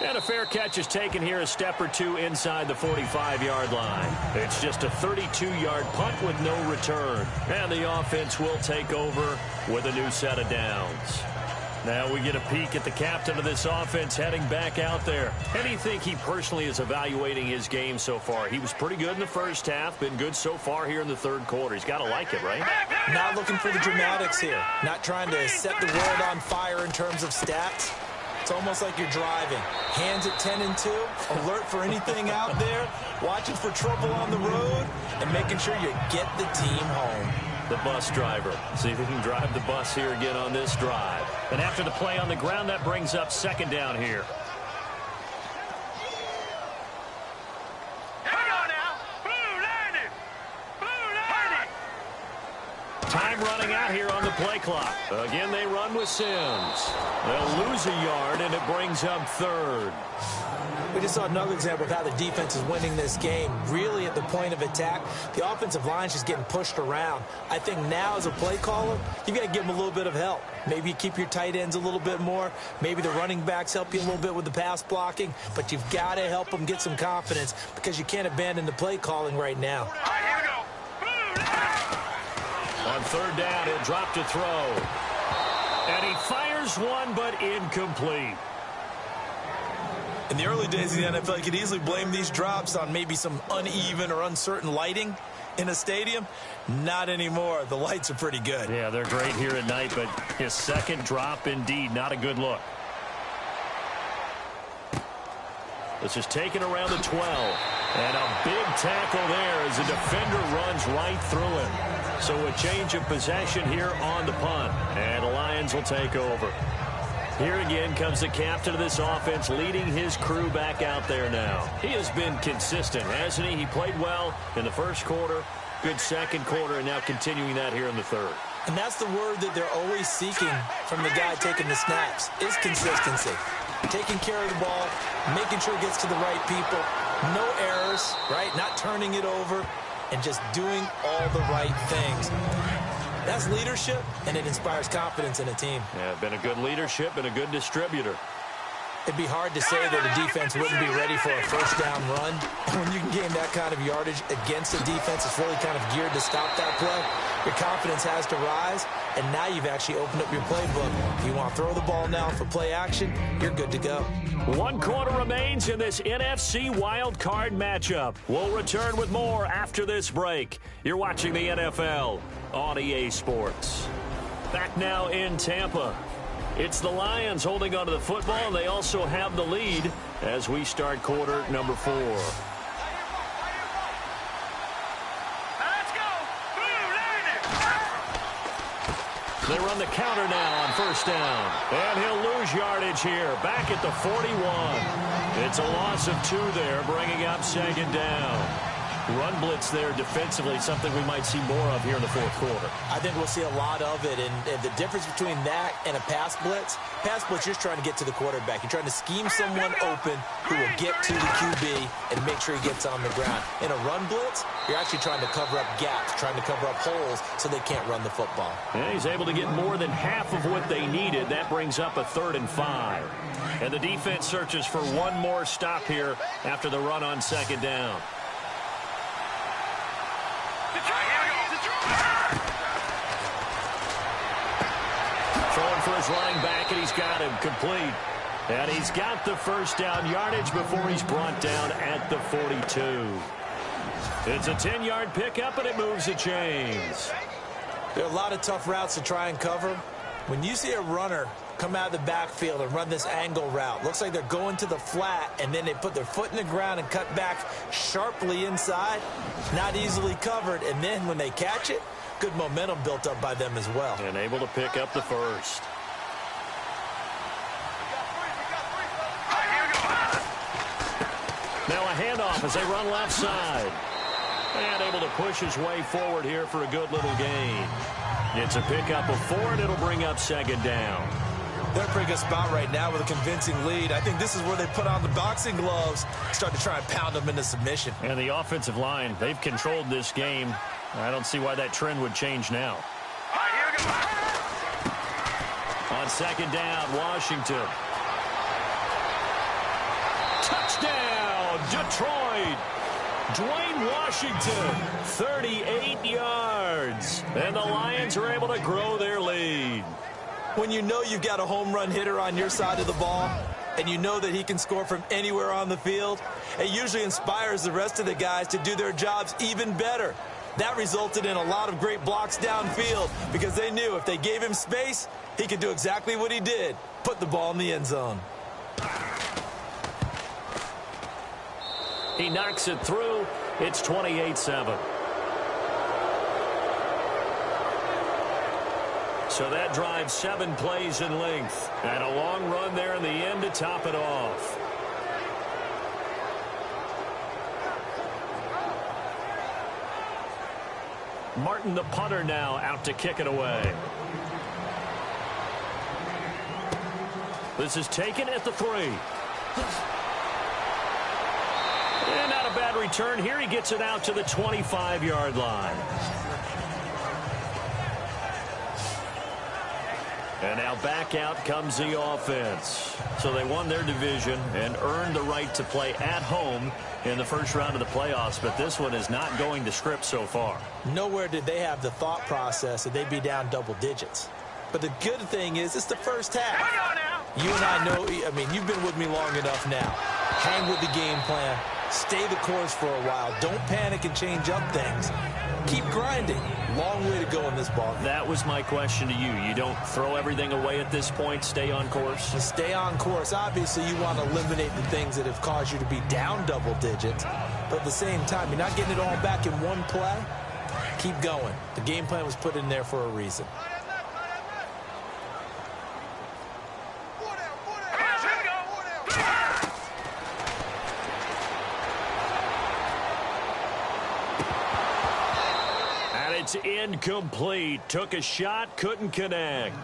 And a fair catch is taken here, a step or two inside the 45-yard line. It's just a 32-yard punt with no return. And the offense will take over with a new set of downs. Now we get a peek at the captain of this offense heading back out there. How do you think he personally is evaluating his game so far? He was pretty good in the first half, been good so far here in the 3rd quarter. He's got to like it, right? Not looking for the dramatics here. Not trying to set the world on fire in terms of stats. It's almost like you're driving. Hands at 10 and 2, alert for anything out there, watching for trouble on the road, and making sure you get the team home. The bus driver. See if he can drive the bus here again on this drive. And after the play on the ground, that brings up 2nd down here. Here we go now! Blue landed! Blue landed! Time running out here on the play clock. Again, they run with Sims. They'll lose a yard, and it brings up 3rd. We just saw another example of how the defense is winning this game. Really at the point of attack, the offensive line is just getting pushed around. I think now as a play caller, you've got to give them a little bit of help. Maybe you keep your tight ends a little bit more. Maybe the running backs help you a little bit with the pass blocking. But you've got to help them get some confidence because you can't abandon the play calling right now. All right, here we go! Blue landed! On 3rd down, he'll drop to throw. And he fires one, but incomplete. In the early days of the NFL, you could easily blame these drops on maybe some uneven or uncertain lighting in a stadium. Not anymore. The lights are pretty good. Yeah, they're great here at night, but his 2nd drop, indeed, not a good look. This is taken around the 12. And a big tackle there as the defender runs right through him. So a change of possession here on the punt. And the Lions will take over. Here again comes the captain of this offense, leading his crew back out there now. He has been consistent, hasn't he? He played well in the 1st quarter, good 2nd quarter, and now continuing that here in the 3rd. And that's the word that they're always seeking from the guy taking the snaps, is consistency. Taking care of the ball, making sure it gets to the right people. No errors, right? Not turning it over. and just doing all the right things. That's leadership, and it inspires confidence in a team. Yeah, been a good leadership and a good distributor. It'd be hard to say that a defense wouldn't be ready for a first down run. When you can gain that kind of yardage against a defense that's really kind of geared to stop that play, your confidence has to rise, and now you've actually opened up your playbook. If you want to throw the ball now for play action, you're good to go. 1 quarter remains in this NFC wild card matchup. We'll return with more after this break. You're watching the NFL on EA Sports. Back now in Tampa. It's the Lions holding onto the football, and they also have the lead as we start quarter number 4. Let's go. Blue Lightning. They run the counter now on first down. And he'll lose yardage here, back at the 41. It's a loss of 2 there, bringing up second down. Run blitz there defensively, something we might see more of here in the fourth quarter. I think we'll see a lot of it, and the difference between that and a pass blitz, you're just trying to get to the quarterback. You're trying to scheme someone open who will get to the QB and make sure he gets on the ground. In a run blitz, you're actually trying to cover up gaps, trying to cover up holes so they can't run the football. And he's able to get more than half of what they needed. That brings up a 3rd and 5. And the defense searches for one more stop here after the run on second down. Throwing for his running back, and he's got him complete. And he's got the first down yardage before he's brought down at the 42. It's a 10-yard pickup, and it moves the chains. There are a lot of tough routes to try and cover. When you see a runner come out of the backfield and run this angle route, looks like they're going to the flat, and then they put their foot in the ground and cut back sharply inside. Not easily covered, and then when they catch it, good momentum built up by them as well. And able to pick up the first. Now a handoff as they run left side. And able to push his way forward here for a good little gain. It's a pickup of 4, and it'll bring up second down. They're in a pretty good spot right now with a convincing lead. I think this is where they put on the boxing gloves, start to try and pound them into submission. And the offensive line, they've controlled this game. I don't see why that trend would change now. On second down, Washington. Touchdown, Detroit. Dwayne Washington, 38 yards. And the Lions are able to grow their lead. When you know you've got a home run hitter on your side of the ball, and you know that he can score from anywhere on the field, it usually inspires the rest of the guys to do their jobs even better. That resulted in a lot of great blocks downfield because they knew if they gave him space, he could do exactly what he did, put the ball in the end zone. He knocks it through. It's 28-7. So that drives 7 plays in length. And a long run there in the end to top it off. Martin, the punter, now out to kick it away. This is taken at the 3. And not a bad return here. He gets it out to the 25-yard line. And now back out comes the offense. So they won their division and earned the right to play at home in the first round of the playoffs, but this one is not going to script so far. Nowhere did they have the thought process that they'd be down double digits. But the good thing is it's the first half. You and I know, I mean, you've been with me long enough now. Hang with the game plan. Stay the course for a while. Don't panic and change up things. Keep grinding. Long way to go in this ball game. That was my question to you. You don't throw everything away at this point? Stay on course? To stay on course. Obviously, you want to eliminate the things that have caused you to be down double digits. But at the same time, you're not getting it all back in one play. Keep going. The game plan was put in there for a reason. It's incomplete. Took a shot, couldn't connect.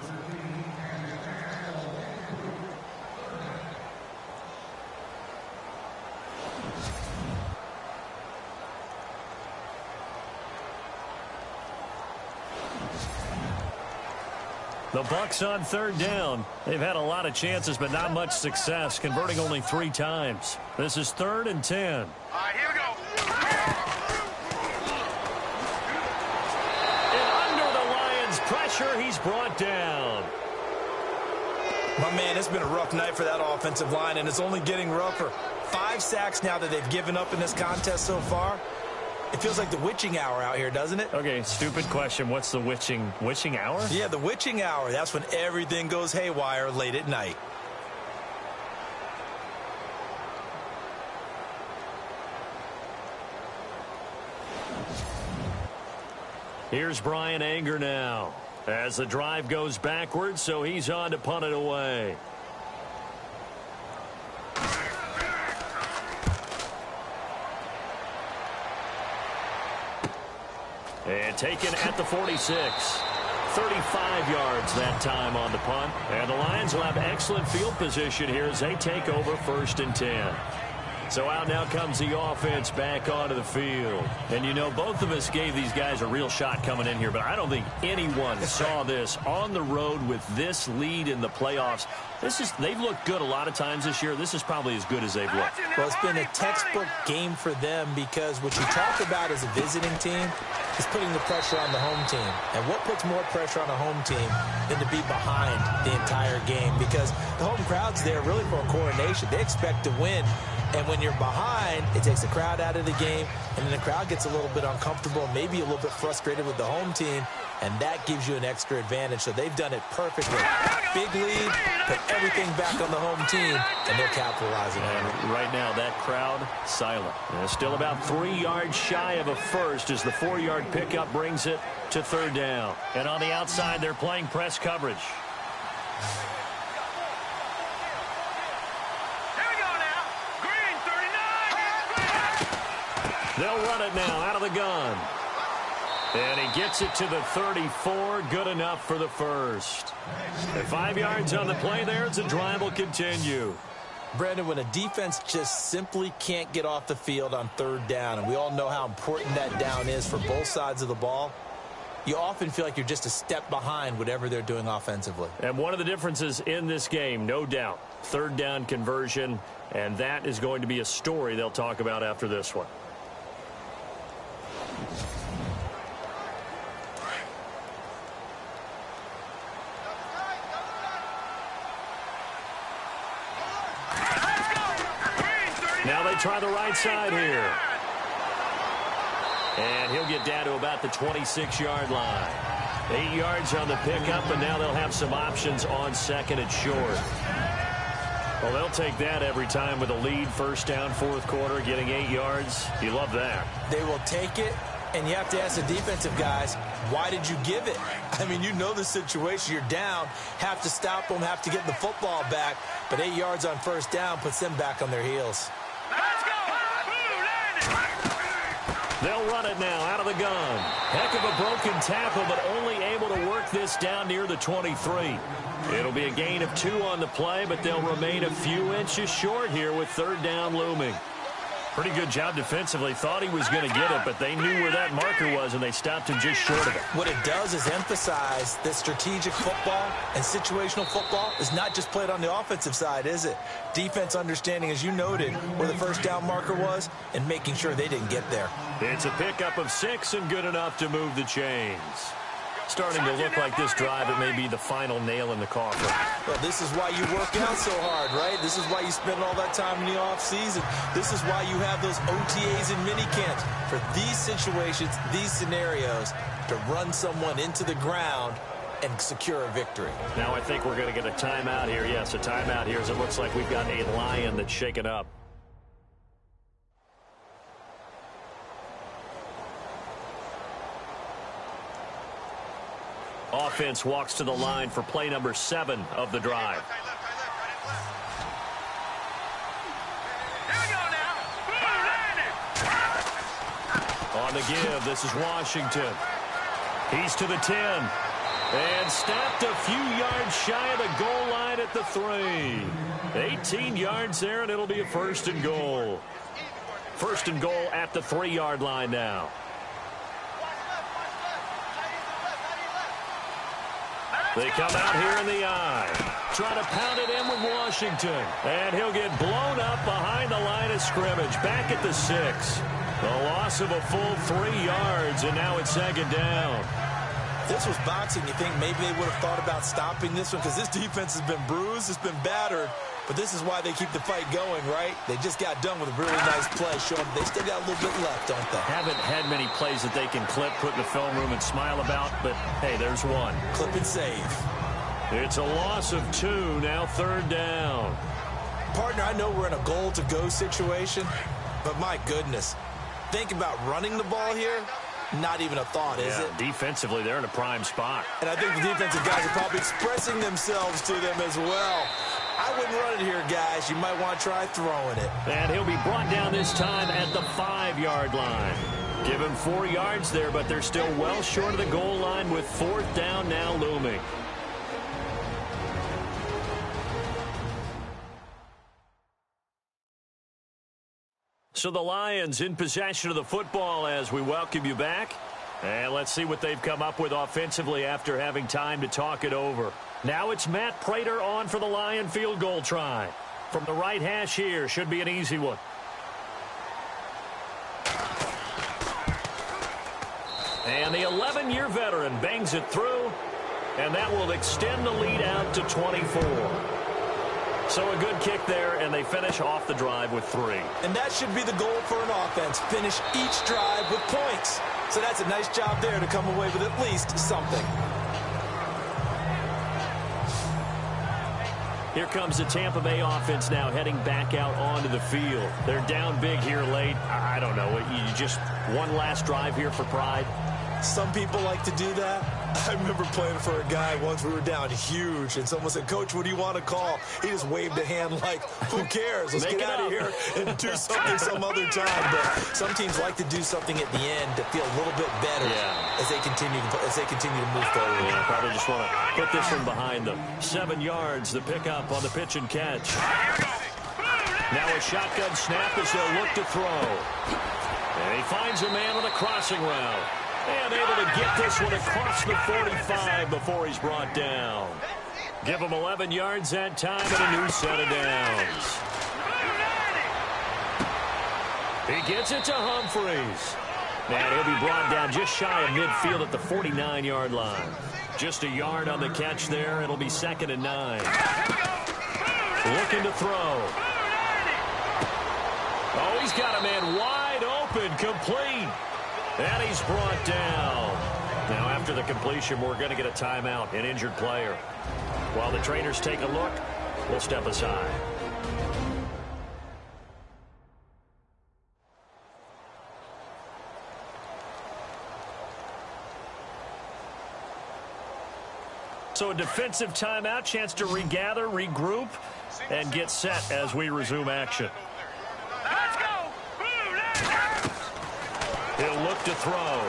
The Bucs on third down. They've had a lot of chances, but not much success, converting only 3 times. This is 3rd and 10. All right, here we go. And under the Lions' pressure, he's brought down. My man, it's been a rough night for that offensive line, and it's only getting rougher. 5 sacks now that they've given up in this contest so far. It feels like the witching hour out here, doesn't it? Okay, stupid question. What's the witching hour? Yeah, the witching hour. That's when everything goes haywire late at night. Here's Brian Anger now as the drive goes backwards, so he's on to punt it away. And taken at the 46. 35 yards that time on the punt. And the Lions will have excellent field position here as they take over 1st and 10. So out now comes the offense back onto the field. And, you know, both of us gave these guys a real shot coming in here, but I don't think anyone saw this on the road with this lead in the playoffs. They've looked good a lot of times this year. This is probably as good as they've looked. Well, it's been a textbook game for them because what you talk about as a visiting team is putting the pressure on the home team. And what puts more pressure on a home team than to be behind the entire game? Because the home crowd's there really for a coronation. They expect to win. And when you're behind, it takes the crowd out of the game, and then the crowd gets a little bit uncomfortable, maybe a little bit frustrated with the home team, and that gives you an extra advantage. So they've done it perfectly. Big lead, put everything back on the home team, and they're capitalizing on it. And right now, that crowd, silent. And still about 3 yards shy of a first as the 4-yard pickup brings it to 3rd down. And on the outside, they're playing press coverage. They'll run it now out of the gun. And he gets it to the 34. Good enough for the first. And 5 yards on the play there as the drive will continue. Brandon, when a defense just simply can't get off the field on 3rd down, and we all know how important that down is for both sides of the ball, you often feel like you're just a step behind whatever they're doing offensively. And one of the differences in this game, no doubt, 3rd down conversion, and that is going to be a story they'll talk about after this one. Now they try the right side here. And he'll get down to about the 26-yard line. 8 yards on the pickup, and now they'll have some options on 2nd and short. Well, they'll take that every time with a lead, 1st down, 4th quarter, getting 8 yards. You love that. They will take it, and you have to ask the defensive guys, why did you give it? I mean, you know the situation. You're down, have to stop them, have to get the football back, but 8 yards on 1st down puts them back on their heels. Let's go! They'll run it now out of the gun. Heck of a broken tackle, but only able to work this down near the 23. It'll be a gain of 2 on the play, but they'll remain a few inches short here with 3rd down looming. Pretty good job defensively. Thought he was going to get it, but they knew where that marker was, and they stopped him just short of it. What it does is emphasize that strategic football and situational football is not just played on the offensive side, is it? Defense understanding, as you noted, where the 1st down marker was and making sure they didn't get there. It's a pickup of 6 and good enough to move the chains. Starting to look like this drive, it may be the final nail in the coffin. Well, this is why you work out so hard, right? This is why you spend all that time in the offseason. This is why you have those OTAs and minicamps for these situations, these scenarios, to run someone into the ground and secure a victory. Now I think we're going to get a timeout here. Yes, a timeout here as it looks like we've got a Lion that's shaken up. Offense walks to the line for play number 7 of the drive. On the give, this is Washington. He's to the 10. And stopped a few yards shy of the goal line at the 3. 18 yards there, and it'll be a 1st and goal. 1st and goal at the 3-yard line now. They come out here in the eye. Trying to pound it in with Washington. And he'll get blown up behind the line of scrimmage. Back at the 6. The loss of a full 3 yards, and now it's second down. If this was boxing, you think maybe they would have thought about stopping this one because this defense has been bruised, it's been battered. But this is why they keep the fight going, right? They just got done with a really nice play, showing they still got a little bit left, don't they? Haven't had many plays that they can clip, put in the film room, and smile about, but, hey, there's one. Clip and save. It's a loss of 2, now third down. Partner, I know we're in a goal-to-go situation, but my goodness. Think about running the ball here. Not even a thought, is it? Defensively, they're in a prime spot. And I think the defensive guys are probably expressing themselves to them as well. I wouldn't run it here, guys. You might want to try throwing it. And he'll be brought down this time at the 5-yard line. Give him 4 yards there, but they're still well short of the goal line with 4th down now looming. So the Lions in possession of the football as we welcome you back. And let's see what they've come up with offensively after having time to talk it over. Now it's Matt Prater on for the Lion field goal try. From the right hash here, should be an easy one. And the 11-year veteran bangs it through, and that will extend the lead out to 24. So a good kick there, and they finish off the drive with 3. And that should be the goal for an offense. Finish each drive with points. So that's a nice job there to come away with at least something. Here comes the Tampa Bay offense now heading back out onto the field. They're down big here late. I don't know. You just one last drive here for pride? Some people like to do that. I remember playing for a guy once. We were down huge, and someone said, "Coach, what do you want to call?" He just waved a hand like, "Who cares? Let's get out of here and do something some other time." But some teams like to do something at the end to feel a little bit better as they continue to move forward. Yeah, probably just want to put this one behind them. 7 yards, the pickup on the pitch and catch. Now a shotgun snap as they'll look to throw. And he finds a man on a crossing route. And able to get this one across the 45 before he's brought down. Give him 11 yards that time and a new set of downs. He gets it to Humphreys. And he'll be brought down just shy of midfield at the 49-yard line. Just a yard on the catch there. It'll be 2nd and 9. Looking to throw. Oh, he's got a man wide open, complete. And he's brought down. Now, after the completion, we're going to get a timeout, an injured player. While the trainers take a look, we'll step aside. So a defensive timeout, chance to regather, regroup, and get set as we resume action. Let's go! He'll look to throw.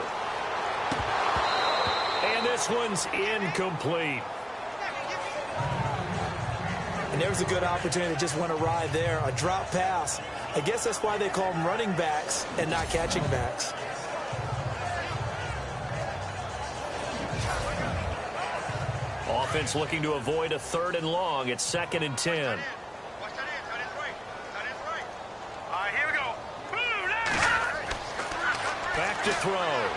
And this one's incomplete. And there's a good opportunity that just went awry there. A drop pass. I guess that's why they call them running backs and not catching backs. Offense looking to avoid a 3rd and long. It's 2nd and 10. Here we go. Back to throw.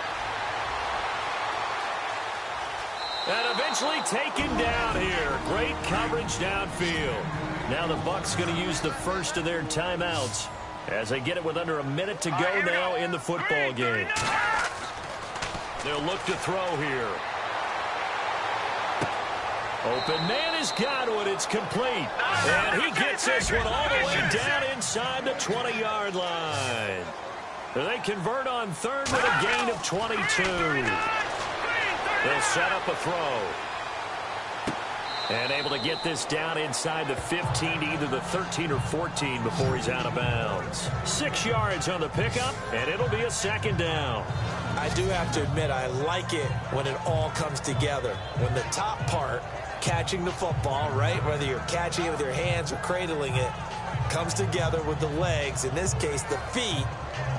And eventually taken down here. Great coverage downfield. Now the Bucs going to use the first of their timeouts as they get it with under a minute to go now in the football game. They'll look to throw here. Open man has got one. It's complete. And he gets this one all the way down inside the 20-yard line. They convert on 3rd with a gain of 22. They'll set up a throw. And able to get this down inside the 15 to either the 13 or 14 before he's out of bounds. 6 yards on the pickup, and it'll be a 2nd down. I do have to admit, I like it when it all comes together. When the top part, catching the football, right, whether you're catching it with your hands or cradling it, comes together with the legs, in this case the feet,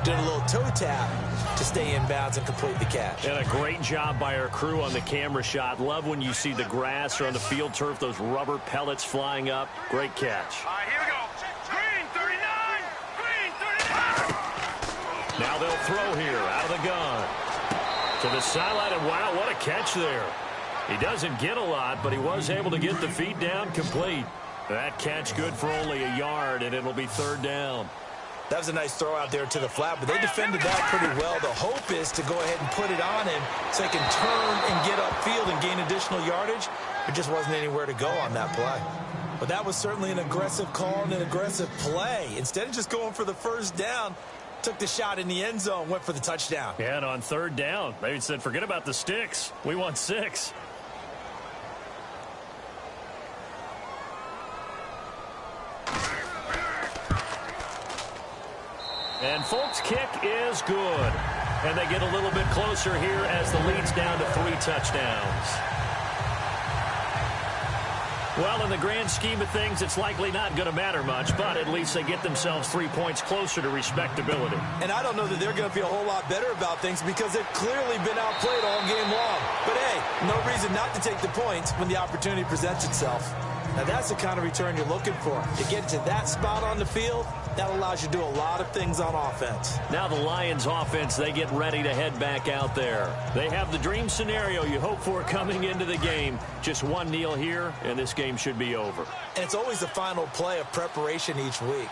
did a little toe tap to stay in bounds and complete the catch. And a great job by our crew on the camera shot. Love when you see the grass or on the field turf, those rubber pellets flying up. Great catch. All right, here we go. Green 39. Green 39. Now they'll throw here out of the gun. To the sideline, and wow, what a catch there. He doesn't get a lot, but he was able to get the feet down complete. That catch good for only a yard, and it'll be 3rd down. That was a nice throw out there to the flat, but they defended that pretty well. The hope is to go ahead and put it on him so he can turn and get upfield and gain additional yardage. There just wasn't anywhere to go on that play. But that was certainly an aggressive call and an aggressive play. Instead of just going for the first down, took the shot in the end zone, went for the touchdown. Yeah, and on 3rd down, they said, forget about the sticks. We want 6. And Folk's kick is good. And they get a little bit closer here as the lead's down to 3 touchdowns. Well, in the grand scheme of things, it's likely not going to matter much, but at least they get themselves 3 points closer to respectability. And I don't know that they're going to feel a whole lot better about things because they've clearly been outplayed all game long. But, hey, no reason not to take the points when the opportunity presents itself. Now, that's the kind of return you're looking for. To get to that spot on the field, that allows you to do a lot of things on offense. Now the Lions offense, they get ready to head back out there. They have the dream scenario you hope for coming into the game. Just one kneel here, and this game should be over. And it's always the final play of preparation each week.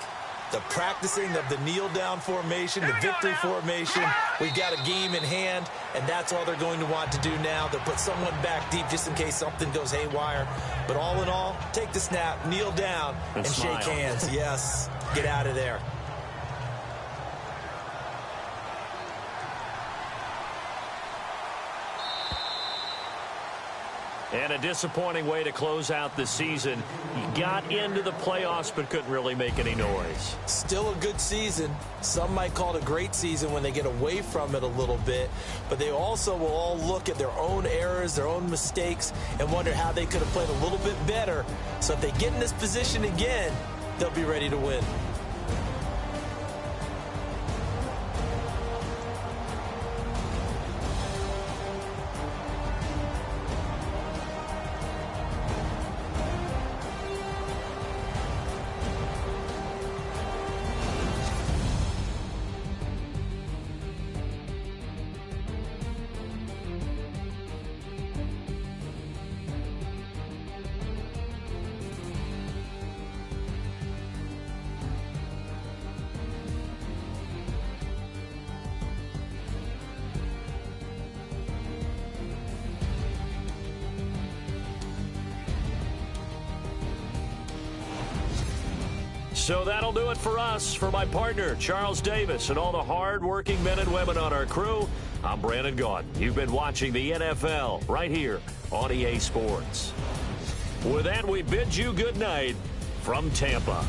The practicing of the kneel-down formation, the victory formation. We've got a game in hand, and that's all they're going to want to do now. They'll put someone back deep just in case something goes haywire. But all in all, take the snap, kneel down, and shake hands. Yes, get out of there. And a disappointing way to close out the season. He got into the playoffs but couldn't really make any noise. Still a good season. Some might call it a great season when they get away from it a little bit. But they also will all look at their own errors, their own mistakes, and wonder how they could have played a little bit better. So if they get in this position again, they'll be ready to win. So that'll do it for us. For my partner, Charles Davis, and all the hard-working men and women on our crew, I'm Brandon Gaudin. You've been watching the NFL right here on EA Sports. With that, we bid you good night from Tampa.